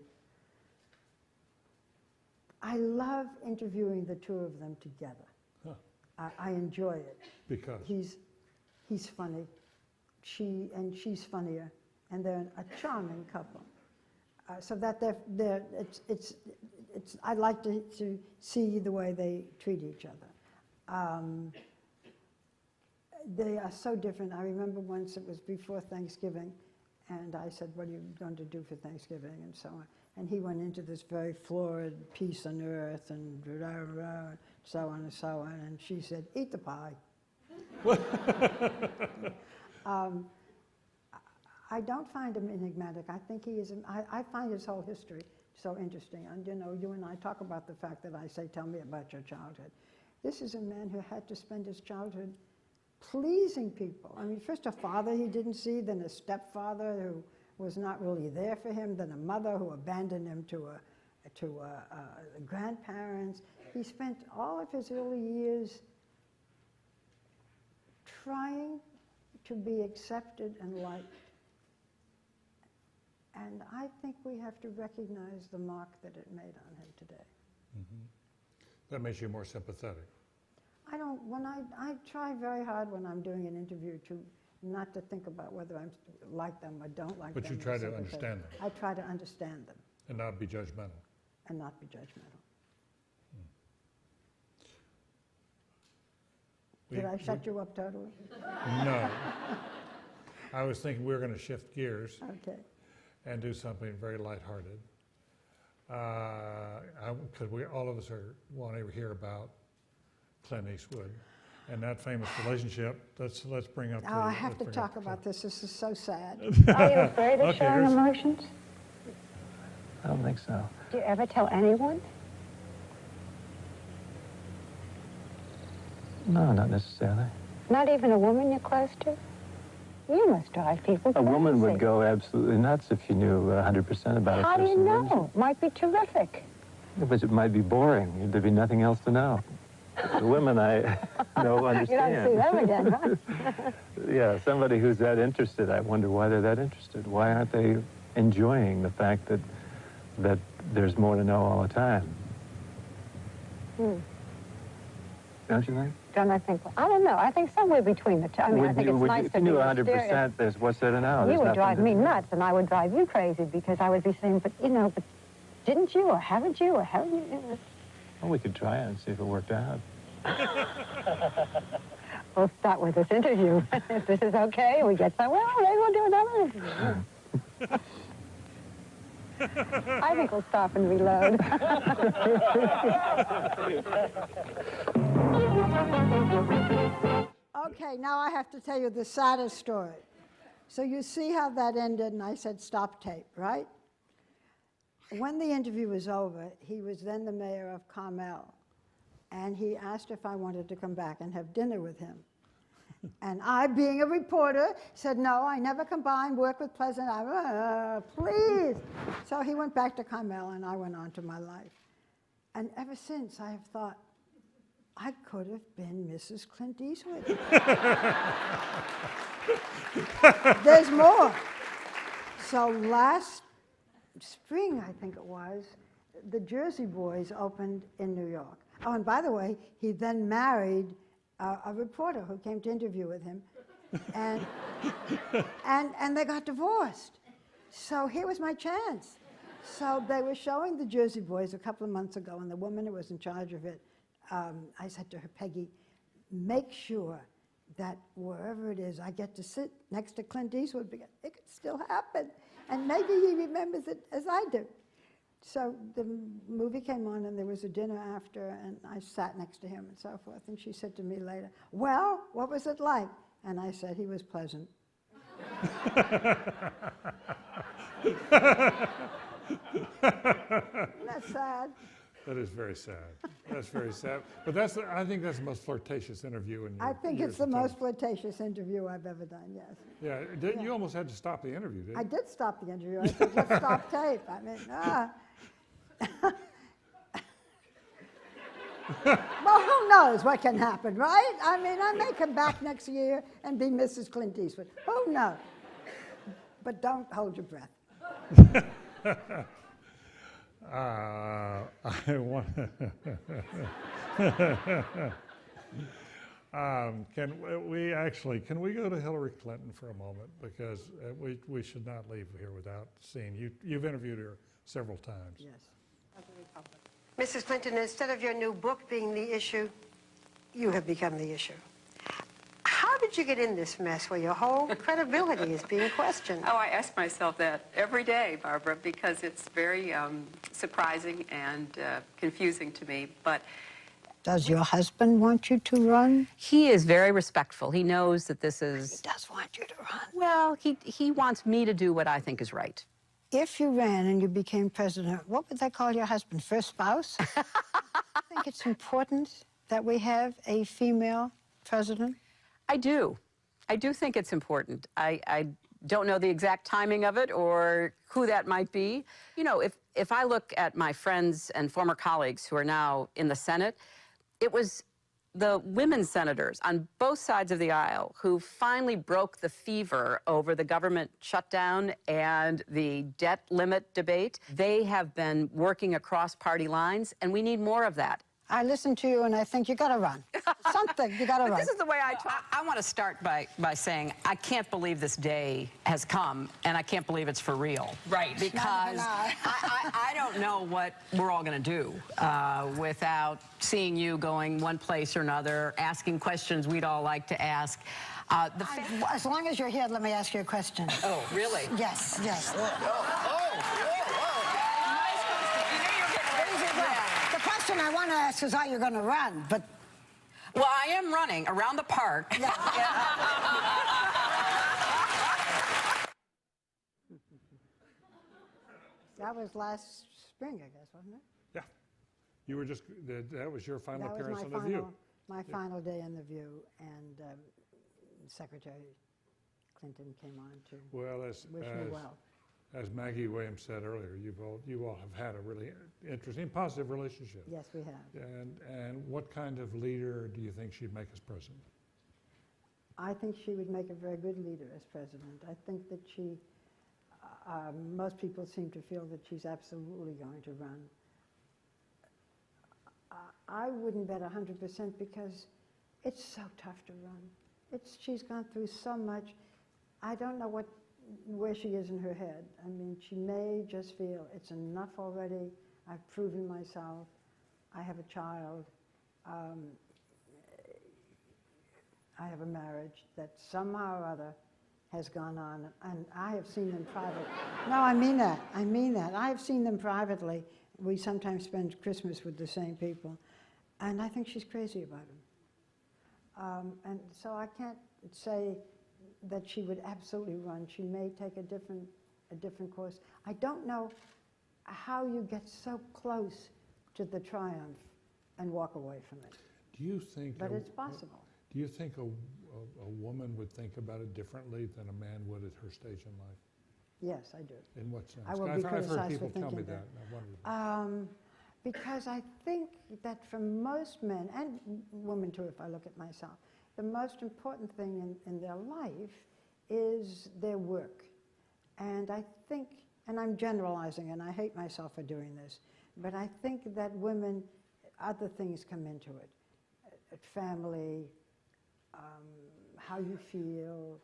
I love interviewing the two of them together. Huh. I enjoy it. Because? He's funny, she's funnier, and they're a charming couple. So that I like to see the way they treat each other. They are so different. I remember once it was before Thanksgiving, and I said, what are you going to do for Thanksgiving, and so on. And he went into this very florid peace on earth, and so on and so on, and she said, eat the pie. I don't find him enigmatic. I think he is, I find his whole history so interesting. And you know, you and I talk about the fact that I say, tell me about your childhood. This is a man who had to spend his childhood pleasing people. I mean, first a father he didn't see, then a stepfather who was not really there for him, then a mother who abandoned him to grandparents. He spent all of his early years trying to be accepted and liked. And I think we have to recognize the mark that it made on him today. Mm-hmm. That makes you more sympathetic. I try very hard when I'm doing an interview to not to think about whether I like them or don't like them. But you try to understand them. I try to understand them. And not be judgmental. And not be judgmental. Did I shut you up totally? No. I was thinking we were going to shift gears. Okay. And do something very lighthearted. Because all of us want to hear about Clint Eastwood and that famous relationship. Let's bring up. I have to talk about this. This is so sad. Are you afraid of showing emotions? I don't think so. Do you ever tell anyone? No, not necessarily. Not even a woman you're close to? You must drive people crazy. A woman would go absolutely nuts if you knew 100% about a person. How do you know? Might be terrific. But it might be boring. There'd be nothing else to know. The women I know understand. You don't see them again, huh? Yeah, somebody who's that interested, I wonder why they're that interested. Why aren't they enjoying the fact that there's more to know all the time? Don't you think? Don't I think? I don't know. I think somewhere between the two. I mean, I think it's nice to be mysterious. If you knew 100%, what's there to know? You would drive me nuts, and I would drive you crazy because I would be saying, but you know, but didn't you, or haven't you, or haven't you? Well, we could try it and see if it worked out. We'll start with this interview. If this is okay, we get somewhere, maybe we'll do another interview. I think we'll stop and reload. Okay, now I have to tell you the saddest story. So you see how that ended, and I said stop tape, right? When the interview was over, he was then the mayor of Carmel, and he asked if I wanted to come back and have dinner with him. And I, being a reporter, said, no, I never combine work with pleasant, please. So he went back to Carmel, and I went on to my life. And ever since, I have thought, I could have been Mrs. Clint Eastwood. There's more. So last spring, I think it was, the Jersey Boys opened in New York. Oh, and by the way, he then married a reporter who came to interview with him, and they got divorced. So here was my chance. So they were showing the Jersey Boys a couple of months ago, and the woman who was in charge of it, I said to her, Peggy, make sure that wherever it is, I get to sit next to Clint Eastwood, because it could still happen. And maybe he remembers it as I do. So the movie came on, and there was a dinner after, and I sat next to him and so forth. And she said to me later, well, what was it like? And I said, he was pleasant. That's sad. That is very sad. That's very sad. But I think that's the most flirtatious interview in your I think it's the most flirtatious interview I've ever done, yes. Yeah, you almost had to stop the interview, didn't you? I did stop the interview. I said, let's stop tape. I mean, well, who knows what can happen, right? I mean, I may come back next year and be Mrs. Clint Eastwood. Who knows? But don't hold your breath. I want. Can we go to Hillary Clinton for a moment, because we should not leave here without seeing you. You've interviewed her several times. Yes. Mrs. Clinton, instead of your new book being the issue, you have become the issue. How did you get in this mess where your whole credibility is being questioned? Oh, I ask myself that every day, Barbara, because it's very surprising and confusing to me. But does your husband want you to run? he is very respectful. He knows that this is... He does want you to run. Well, he wants me to do what I think is right. If you ran and you became president, what would they call your husband? First spouse? I think it's important that we have a female president. I do. I do think it's important. I don't know the exact timing of it or who that might be. You know, if I look at my friends and former colleagues who are now in the Senate, it was the women senators on both sides of the aisle who finally broke the fever over the government shutdown and the debt limit debate. They have been working across party lines, and we need more of that. I listen to you, and I think you got to run. Something, you got to run. This is the way I talk. I want to start by saying I can't believe this day has come, and I can't believe it's for real. Right. Because I don't know what we're all going to do without seeing you going one place or another, asking questions we'd all like to ask. As long as you're here, let me ask you a question. Oh, really? Yes, yes. The question I want to ask is how you're going to run, but... Well, I am running around the park. That was last spring, I guess, wasn't it? Yeah. You were just, that was your final That appearance was on The View. my final day in The View, and Secretary Clinton came on to wish me well. As Maggie Williams said earlier, you all have had a really interesting, positive relationship. Yes, we have. And what kind of leader do you think she'd make as president? I think she would make a very good leader as president. I think that she, most people seem to feel that she's absolutely going to run. I wouldn't bet 100% because it's so tough to run. She's gone through so much. I don't know where she is in her head. I mean, she may just feel it's enough already. I've proven myself. I have a child. I have a marriage that somehow or other has gone on, and I have seen them privately. No, I mean that. I mean that. I have seen them privately. We sometimes spend Christmas with the same people, and I think she's crazy about him. And so I can't say that she would absolutely run. She may take a different course. I don't know how you get so close to the triumph and walk away from it. Do you think? But it's possible. Do you think a woman would think about it differently than a man would at her stage in life? Yes, I do. In what sense? I will be I've heard criticized people for tell me thinking that. and I wondered. Because I think that for most men, and women too if I look at myself, the most important thing in their life is their work. And I think, and I'm generalizing, and I hate myself for doing this, but I think that women, other things come into it. Family, how you feel,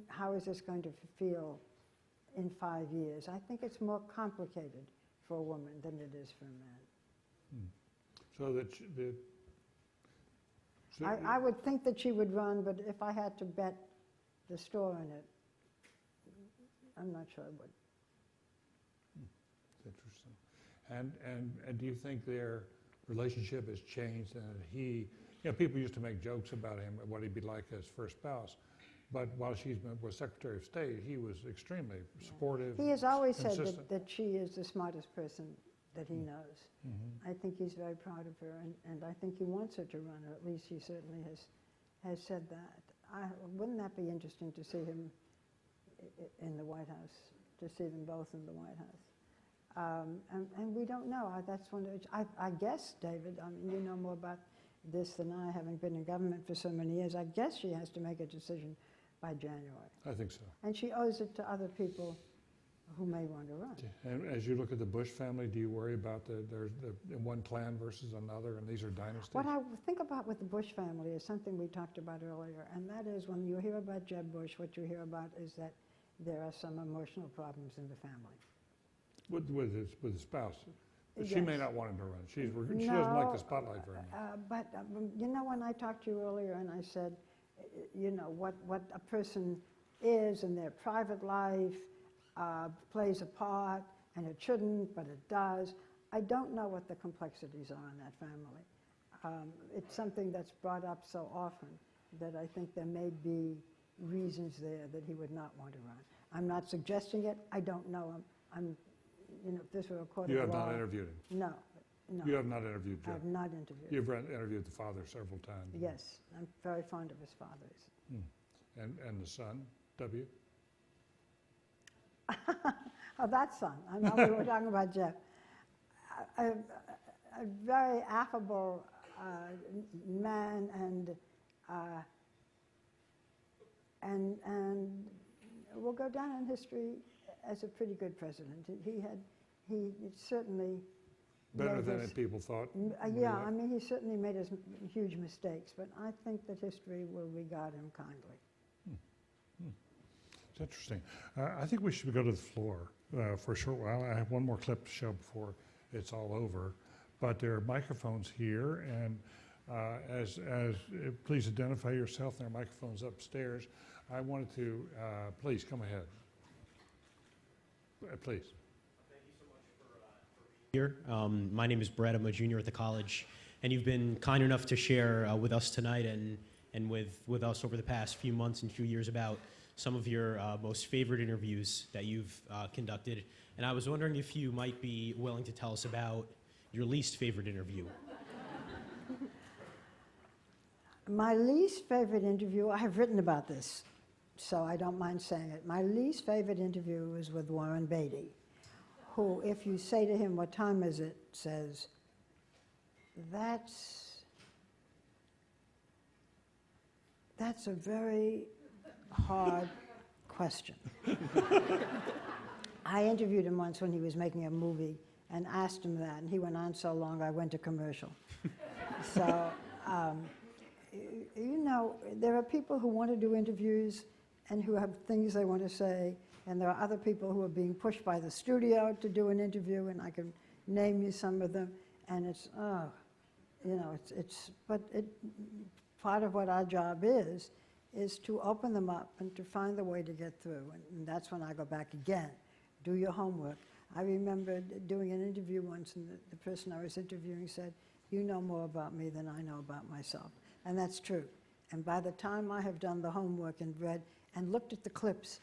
how is this going to feel in 5 years? I think it's more complicated for a woman than it is for a man. So that, I would think that she would run, but if I had to bet the store in it, I'm not sure I would. It's interesting. And do you think their relationship has changed and he, people used to make jokes about him, what he'd be like as first spouse, but while was Secretary of State, he was extremely supportive. He has always consistent. said that she is the smartest person that he knows. I think he's very proud of her, and I think he wants her to run, or at least he certainly has said that. Wouldn't that be interesting to see him in the White House, to see them both in the White House? And we don't know. That's one. I guess, David, you know more about this than I, having been in government for so many years. I guess she has to make a decision by January. I think so. And she owes it to other people who may want to run. And as you look at the Bush family, do you worry about the one clan versus another, and these are dynasties? What I think about with the Bush family is something we talked about earlier, and that is when you hear about Jeb Bush, what you hear about is that there are some emotional problems in the family. With his spouse. Yes. She may not want him to run. She doesn't like the spotlight very much. But when I talked to you earlier and I said, what a person is in their private life plays a part, and it shouldn't, but it does. I don't know what the complexities are in that family. It's something that's brought up so often that I think there may be reasons there that he would not want to run. I'm not suggesting it. I don't know him. If this were a court of law. You have not interviewed him? No. You have not interviewed Jeff? I have not interviewed him. You've interviewed the father several times? Yes. I'm very fond of his fathers. And the son, W? Oh, that son. I know we were talking about Jeff. A very affable man and will go down in history as a pretty good president. He certainly better than people thought. Yeah, he certainly made his huge mistakes, but I think that history will regard him kindly. It's interesting. I think we should go to the floor for a short while. I have one more clip to show before it's all over, but there are microphones here, and please identify yourself. There are microphones upstairs. I wanted to, please come ahead. Please. Thank you so much for being here. My name is Brett. I'm a junior at the college, and you've been kind enough to share with us tonight and with us over the past few months and few years about some of your most favorite interviews that you've conducted. And I was wondering if you might be willing to tell us about your least favorite interview. My least favorite interview, I've written about this, so I don't mind saying it. My least favorite interview was with Warren Beatty, who, if you say to him, "What time is it?" says, that's a very hard question. I interviewed him once when he was making a movie and asked him that, and he went on so long I went to commercial. So, there are people who want to do interviews and who have things they want to say, and there are other people who are being pushed by the studio to do an interview, and I can name you some of them, and but part of what our job is is to open them up and to find the way to get through. And that's when I go back again. Do your homework. I remember doing an interview once, and the person I was interviewing said, "You know more about me than I know about myself." And that's true. And by the time I have done the homework and read and looked at the clips,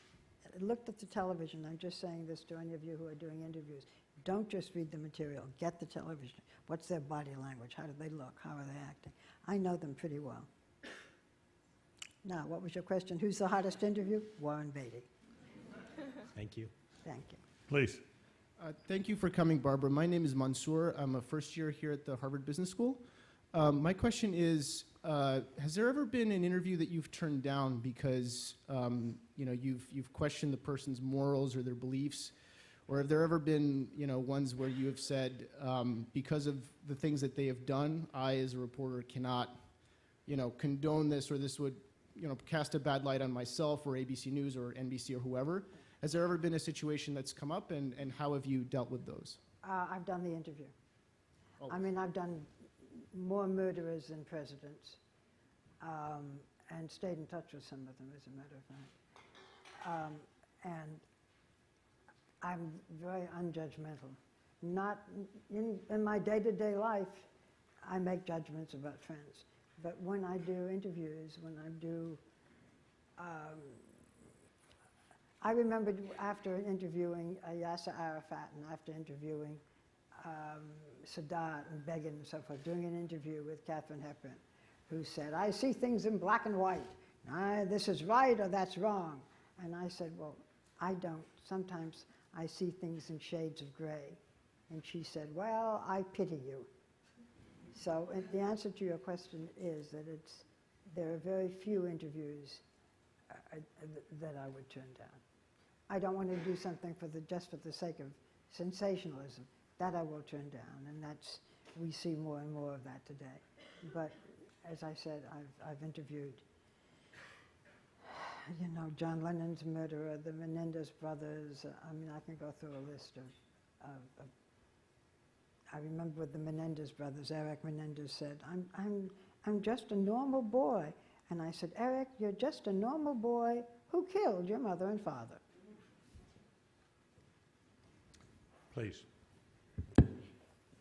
looked at the television, I'm just saying this to any of you who are doing interviews, don't just read the material, get the television. What's their body language? How do they look? How are they acting? I know them pretty well. Now, what was your question? Who's the hottest interview? Warren Beatty. Thank you. Thank you. Please. Thank you for coming, Barbara. My name is Mansour. I'm a first year here at the Harvard Business School. My question is, has there ever been an interview that you've turned down because you've questioned the person's morals or their beliefs? Or have there ever been ones where you have said, because of the things that they have done, I as a reporter cannot condone this, or this would cast a bad light on myself or ABC News or NBC or whoever? Has there ever been a situation that's come up, and how have you dealt with those? I've done the interview. I mean, I've done more murderers than presidents, and stayed in touch with some of them, as a matter of fact. And I'm very unjudgmental. Not in my day-to-day life, I make judgments about friends. But when I do interviews, when I do, I remember after interviewing Yasser Arafat and after interviewing Sadat and Begin and so forth, doing an interview with Katharine Hepburn, who said, "I see things in black and white. This is right or that's wrong." And I said, "Well, I don't. Sometimes I see things in shades of gray." And she said, "Well, I pity you." So the answer to your question is that there are very few interviews that I would turn down. I don't want to do something just for the sake of sensationalism. That I will turn down, and we see more and more of that today. But as I said, I've interviewed, John Lennon's murderer, the Menendez brothers. I mean, I can go through a list of I remember with the Menendez brothers, Eric Menendez said, I'm just a normal boy. And I said, "Eric, you're just a normal boy who killed your mother and father." Please.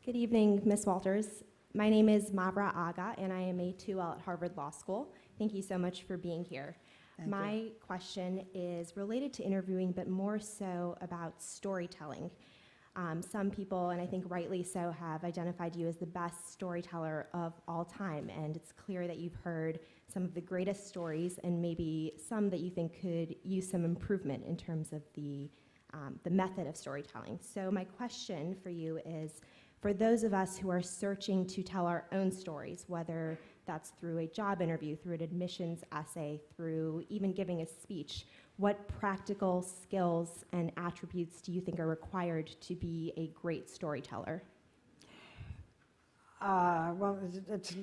Good evening, Ms. Walters. My name is Mavra Aga, and I am a 2L at Harvard Law School. Thank you so much for being here. My question is related to interviewing, but more so about storytelling. Some people, and I think rightly so, have identified you as the best storyteller of all time, and it's clear that you've heard some of the greatest stories and maybe some that you think could use some improvement in terms of the method of storytelling. So my question for you is, for those of us who are searching to tell our own stories, whether that's through a job interview, through an admissions essay, through even giving a speech, what practical skills and attributes do you think are required to be a great storyteller? Well, it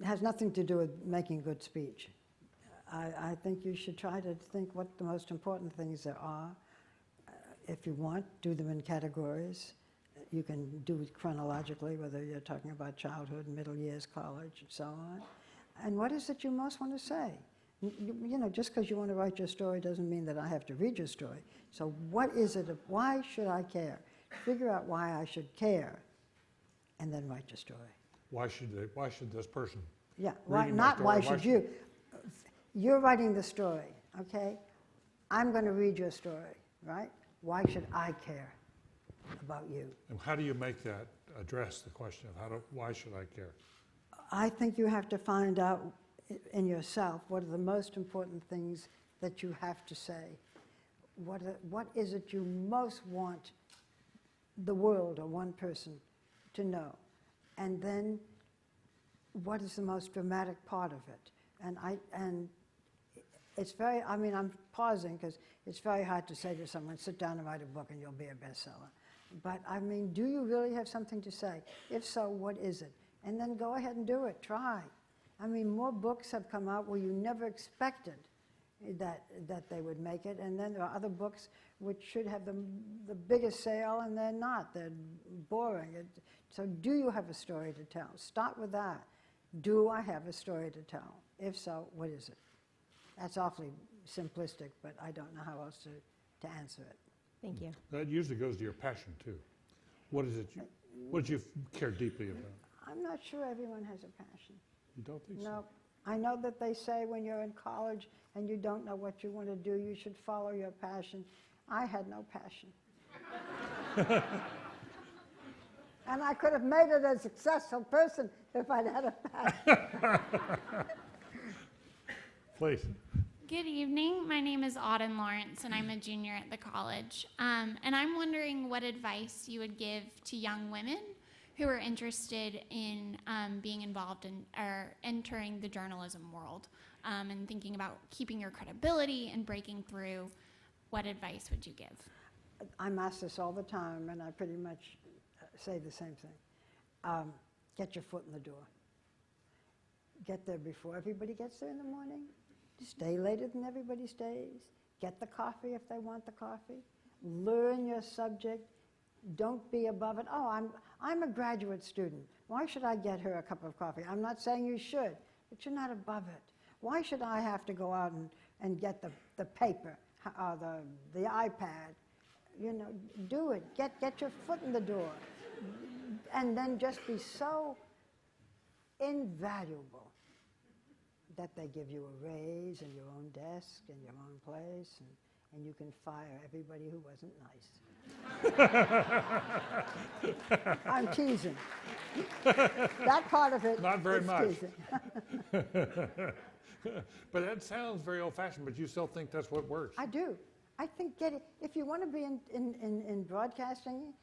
has nothing to do with making a good speech. I think you should try to think what the most important things there are. If you want, do them in categories. You can do it chronologically, whether you're talking about childhood, middle years, college, and so on. And what is it you most want to say? Just because you want to write your story doesn't mean that I have to read your story. So what is it? Why should I care? Figure out why I should care, and then write your story. Why should this person? Yeah, why should you? You're writing the story, okay? I'm going to read your story, right? Why should I care about you? And how do you make that address the question of why should I care? I think you have to find out in yourself what are the most important things that you have to say. What is it you most want the world or one person to know? And then what is the most dramatic part of it? And it's very, I'm pausing because it's very hard to say to someone, sit down and write a book and you'll be a bestseller. But do you really have something to say? If so, what is it? And then go ahead and do it, try. More books have come out where you never expected that they would make it, and then there are other books which should have the biggest sale, and they're not. They're boring. So do you have a story to tell? Start with that. Do I have a story to tell? If so, what is it? That's awfully simplistic, but I don't know how else to answer it. Thank you. That usually goes to your passion, too. What is it? What do you care deeply about? I'm not sure everyone has a passion. You don't think so? No. I know that they say when you're in college and you don't know what you want to do, you should follow your passion. I had no passion. And I could have made it a successful person if I'd had a passion. Please. Good evening. My name is Auden Lawrence, and I'm a junior at the college. And I'm wondering what advice you would give to young women who are interested in being involved in or entering the journalism world and thinking about keeping your credibility and breaking through. What advice would you give? I'm asked this all the time, and I pretty much say the same thing. Get your foot in the door. Get there before everybody gets there in the morning. Stay later than everybody stays. Get the coffee if they want the coffee. Learn your subject. Don't be above it. Oh, I'm a graduate student. Why should I get her a cup of coffee? I'm not saying you should, but you're not above it. Why should I have to go out and get the paper or the iPad? You know, do it. Get your foot in the door. And then just be so invaluable that they give you a raise and your own desk and your own place, and you can fire everybody who wasn't nice. I'm teasing. That part of it. Not very is much. Teasing. But that sounds very old-fashioned, but you still think that's what works. I do. I think if you want to be in broadcasting,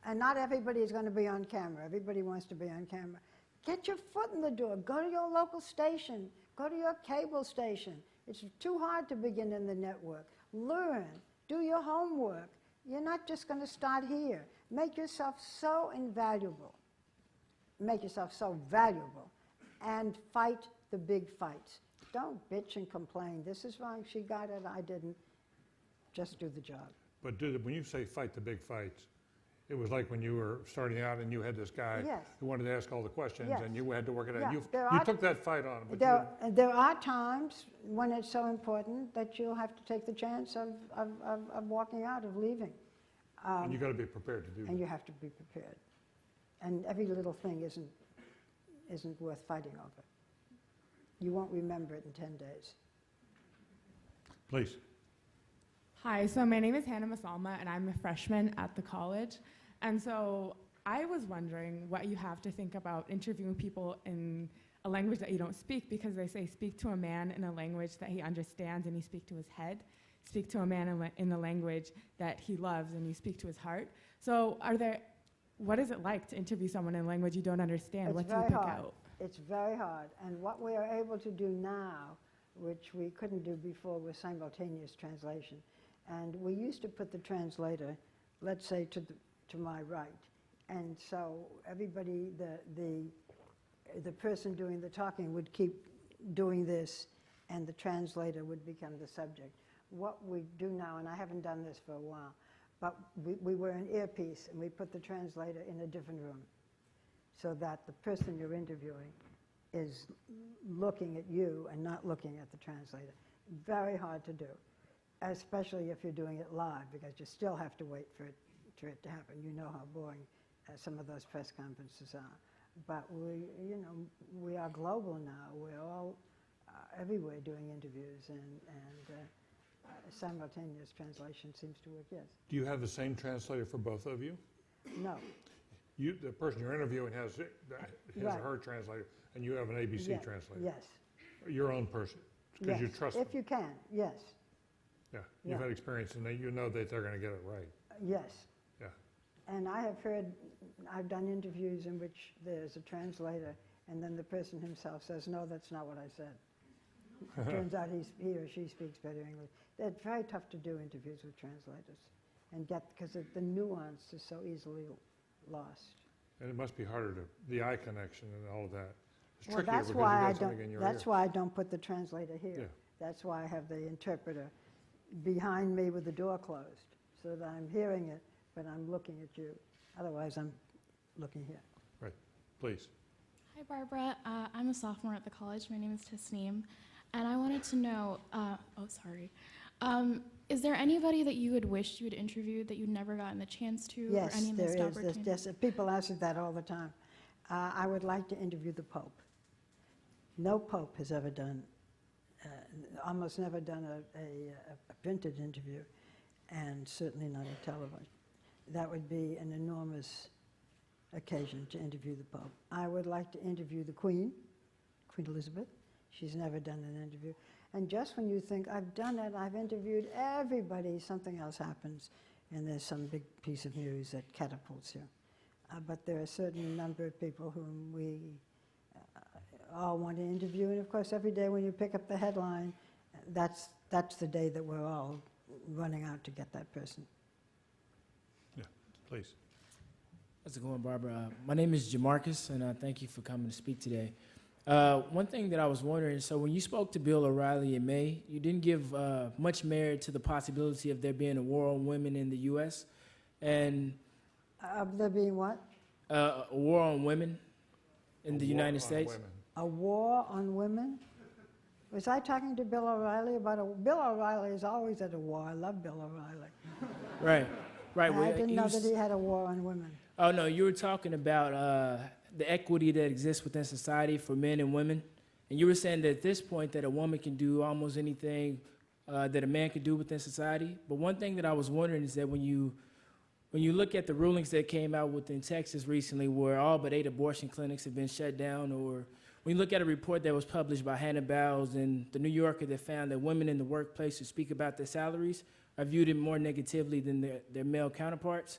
and not everybody is going to be on camera. Everybody wants to be on camera. Get your foot in the door. Go to your local station. Go to your cable station. It's too hard to begin in the network. Learn. Do your homework. You're not just going to start here. Make yourself so invaluable. Make yourself so valuable. And fight the big fights. Don't bitch and complain. This is wrong. She got it. I didn't. Just do the job. But when you say fight the big fights, it was like when you were starting out and you had this guy who wanted to ask all the questions and you had to work it out. Yeah. You took that fight on. But there are times when it's so important that you'll have to take the chance of walking out, of leaving. And you got to be prepared to do that. And you have to be prepared. And every little thing isn't worth fighting over. You won't remember it in 10 days. Please. Hi, so my name is Hannah Masalma, and I'm a freshman at the college. And so I was wondering what you have to think about interviewing people in a language that you don't speak, because they say speak to a man in a language that he understands and you speak to his head. Speak to a man in the language that he loves and you speak to his heart. So what is it like to interview someone in a language you don't understand? What do you pick out? It's very hard. And what we are able to do now, which we couldn't do before, was simultaneous translation. And we used to put the translator, let's say, to my right. And so everybody, the person doing the talking would keep doing this, and the translator would become the subject. What we do now, and I haven't done this for a while, but we wear an earpiece, and we put the translator in a different room, so that the person you're interviewing is looking at you and not looking at the translator. Very hard to do, especially if you're doing it live, because you still have to wait for it to happen. You know how boring some of those press conferences are. But we are global now. We're all everywhere doing interviews, and simultaneous translation seems to work, yes. Do you have the same translator for both of you? No. The person you're interviewing has his or her translator, and you have an ABC translator. Yes. Your own person, because you trust them. If you can, yes. Yeah, you've had experience, and you know that they're going to get it right. Yes. Yeah. And I've done interviews in which there's a translator, and then the person himself says, no, that's not what I said. It turns out he or she speaks better English. It's very tough to do interviews with translators, because the nuance is so easily lost. And it must be harder the eye connection and all of that. It's Well, trickier that's because why you got something in your ear. that's why I don't put the translator here. Yeah. That's why I have the interpreter behind me with the door closed, so that I'm hearing it, but I'm looking at you. Otherwise, I'm looking here. Right. Please. Hi, Barbara. I'm a sophomore at the college. My name is Tasneem. And I wanted to know, is there anybody that you had wished you had interviewed that you'd never gotten the chance to, or any missed opportunities? Yes, people ask me that all the time. I would like to interview the Pope. No Pope has ever done, almost never done a printed interview, and certainly not a television. That would be an enormous occasion to interview the Pope. I would like to interview the Queen, Queen Elizabeth. She's never done an interview. And just when you think, I've done it, I've interviewed everybody, something else happens, and there's some big piece of news that catapults you. But there are a certain number of people whom we all want to interview, and of course every day when you pick up the headline, that's the day that we're all running out to get that person. Yeah, please. How's it going, Barbara? My name is Jamarcus, and thank you for coming to speak today. One thing that I was wondering, so when you spoke to Bill O'Reilly in May, you didn't give much merit to the possibility of there being a war on women in the U.S. And there being what? A war on women in the United States. A war on women? Was I talking to Bill O'Reilly about a... Bill O'Reilly is always at a war. I love Bill O'Reilly. Right. I didn't know that he had a war on women. Oh, no, you were talking about the equity that exists within society for men and women. And you were saying that at this point that a woman can do almost anything that a man can do within society. But one thing that I was wondering is that when you look at the rulings that came out within Texas recently, where all but 8 abortion clinics have been shut down, or when you look at a report that was published by Hannah Bowles in The New Yorker that found that women in the workplace who speak about their salaries are viewed more negatively than their male counterparts.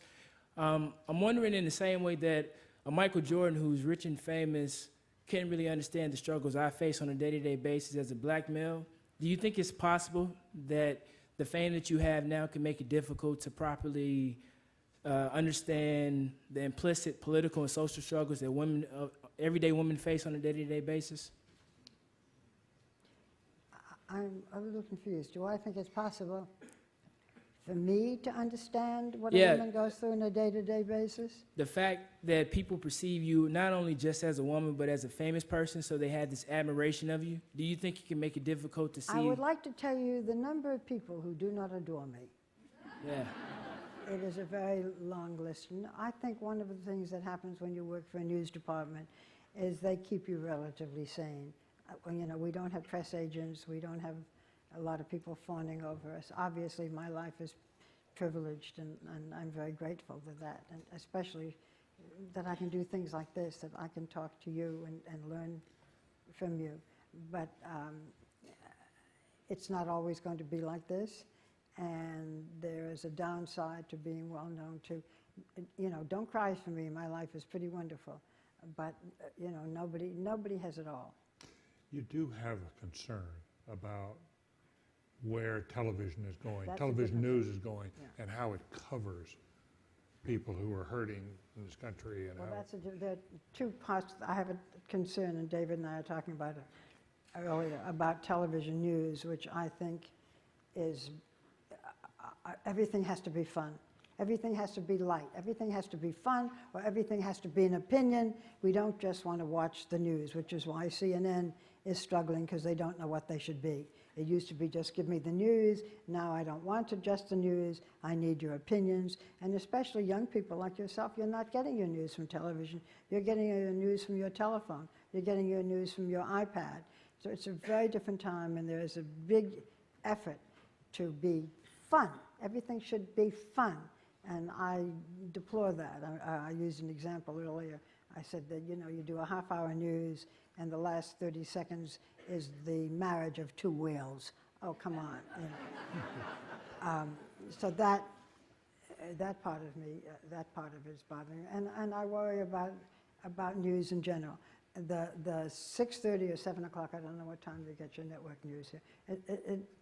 I'm wondering, in the same way that a Michael Jordan, who's rich and famous, can't really understand the struggles I face on a day-to-day basis as a black male, do you think it's possible that the fame that you have now can make it difficult to properly understand the implicit political and social struggles that women, everyday women face on a day-to-day basis? I'm a little confused. Do I think it's possible for me to understand what Yeah. a woman goes through on a day-to-day basis? The fact that people perceive you not only just as a woman, but as a famous person, so they have this admiration of you, do you think it can make it difficult to see? I would like to tell you the number of people who do not adore me. Yeah. It is a very long list. And I think one of the things that happens when you work for a news department is they keep you relatively sane. You know, we don't have press agents. We don't have a lot of people fawning over us. Obviously, my life is privileged, and I'm very grateful for that, and especially that I can do things like this, that I can talk to you and learn from you. But it's not always going to be like this. And there is a downside to being well known to, you know, don't cry for me, my life is pretty wonderful. But, you know, nobody has it all. You do have a concern about where television is going, That's television news is going, yeah. and how it covers people who are hurting in this country. And Well, how there are two parts. I have a concern, and David and I are talking about it earlier, about television news, which I think is everything has to be fun. Everything has to be light. Everything has to be fun, or everything has to be an opinion. We don't just want to watch the news, which is why CNN is struggling, because they don't know what they should be. It used to be just give me the news. Now I don't want just the news. I need your opinions. And especially young people like yourself, you're not getting your news from television. You're getting your news from your telephone. You're getting your news from your iPad. So it's a very different time, and there is a big effort to be fun. Everything should be fun. And I deplore that. I used an example earlier. I said that, you know, you do a half-hour news, and the last 30 seconds is the marriage of two whales. Oh, come on. You know. So that part of me, that part of it is bothering me. And I worry about news in general. The 6:30 or 7 o'clock, I don't know what time you get your network news here.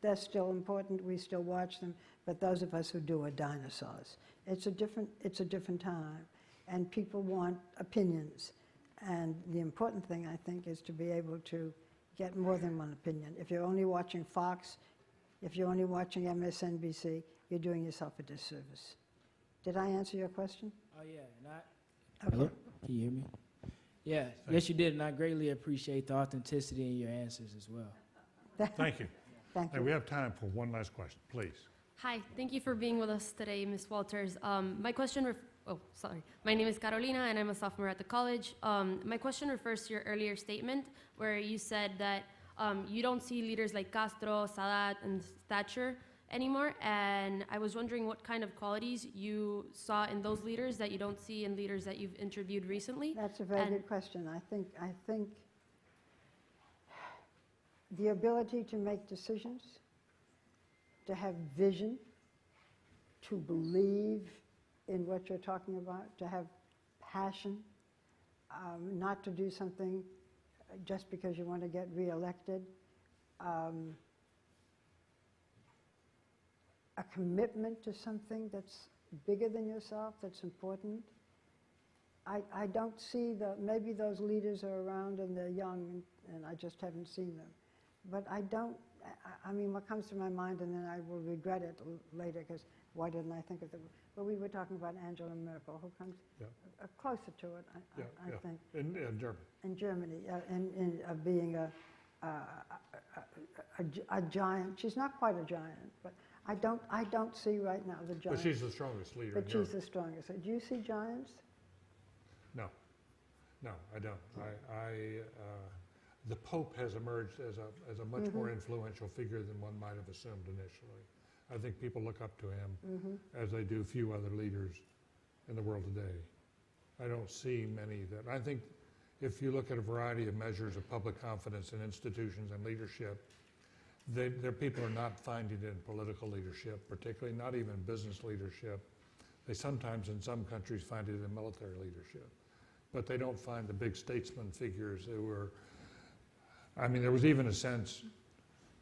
They're still important. We still watch them. But those of us who do are dinosaurs. It's a different time. And people want opinions. And the important thing, I think, is to be able to get more than one opinion. If you're only watching Fox, if you're only watching MSNBC, you're doing yourself a disservice. Did I answer your question? Oh, yeah. Okay. Hello? Can you hear me? Yeah, yes, you did, and I greatly appreciate the authenticity in your answers as well. Thank you. Thank you. And we have time for one last question, please. Hi, thank you for being with us today, Ms. Walters. My question, my name is Carolina and I'm a sophomore at the college. My question refers to your earlier statement where you said that you don't see leaders like Castro, Sadat, and Thatcher anymore, and I was wondering what kind of qualities you saw in those leaders that you don't see in leaders that you've interviewed recently. That's a very good question. I think the ability to make decisions, to have vision, to believe in what you're talking about, to have passion, not to do something just because you want to get reelected, a commitment to something that's bigger than yourself, that's important. I don't see maybe those leaders are around and they're young and I just haven't seen them. But I mean, what comes to my mind, and then I will regret it later, because why didn't I think of it? But we were talking about Angela Merkel, who comes closer to it, I think. In Germany. In Germany, in being a giant. She's not quite a giant, but I don't see right now the giant. But she's the strongest leader. But she's the strongest. Do you see giants? No, I don't. The Pope has emerged as a much more influential figure than one might have assumed initially. I think people look up to him as they do few other leaders in the world today. I don't see many that. I think if you look at a variety of measures of public confidence in institutions and leadership, their people are not finding it in political leadership, particularly not even business leadership. They sometimes, in some countries, find it in military leadership. But they don't find the big statesman figures who were, I mean, there was even a sense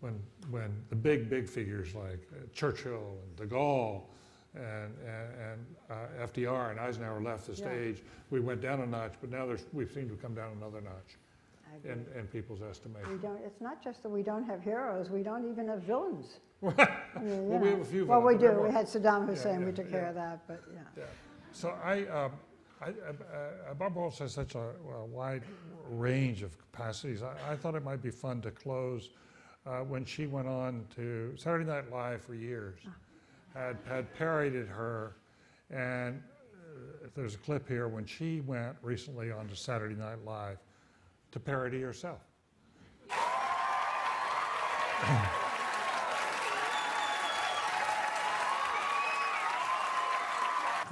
when the big figures like Churchill and de Gaulle and FDR and Eisenhower left the stage, we went down a notch, but now we seem to have come down another notch in people's estimation. It's not just that we don't have heroes, we don't even have villains. Well, we have a few. Well, we do. We had Saddam Hussein. We took care of that, but yeah. So Barbara Walters has such a wide range of capacities. I thought it might be fun to close when she went on to Saturday Night Live for years, had parodied her, and there's a clip here when she went recently on to Saturday Night Live to parody herself.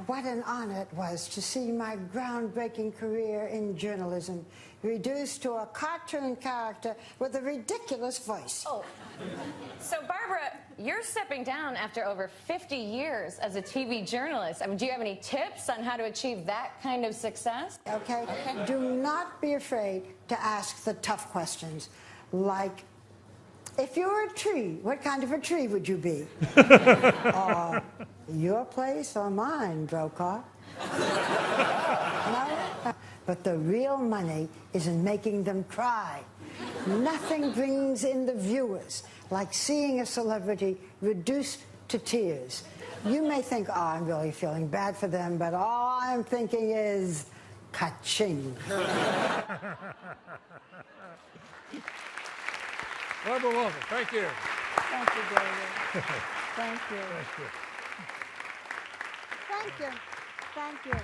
What an honor it was to see my groundbreaking career in journalism reduced to a cartoon character with a ridiculous voice. Oh, so Barbara, you're stepping down after over 50 years as a TV journalist. I mean, do you have any tips on how to achieve that kind of success? Okay. Do not be afraid to ask the tough questions, like, if you were a tree, what kind of a tree would you be? Your place or mine, Brokaw? No? But the real money is in making them cry. Nothing brings in the viewers like seeing a celebrity reduced to tears. You may think, oh, I'm really feeling bad for them, but all I'm thinking is, ka-ching. Barbara Walters, thank you. Thank you, David. Thank you. Thank you. Thank you. Thank you.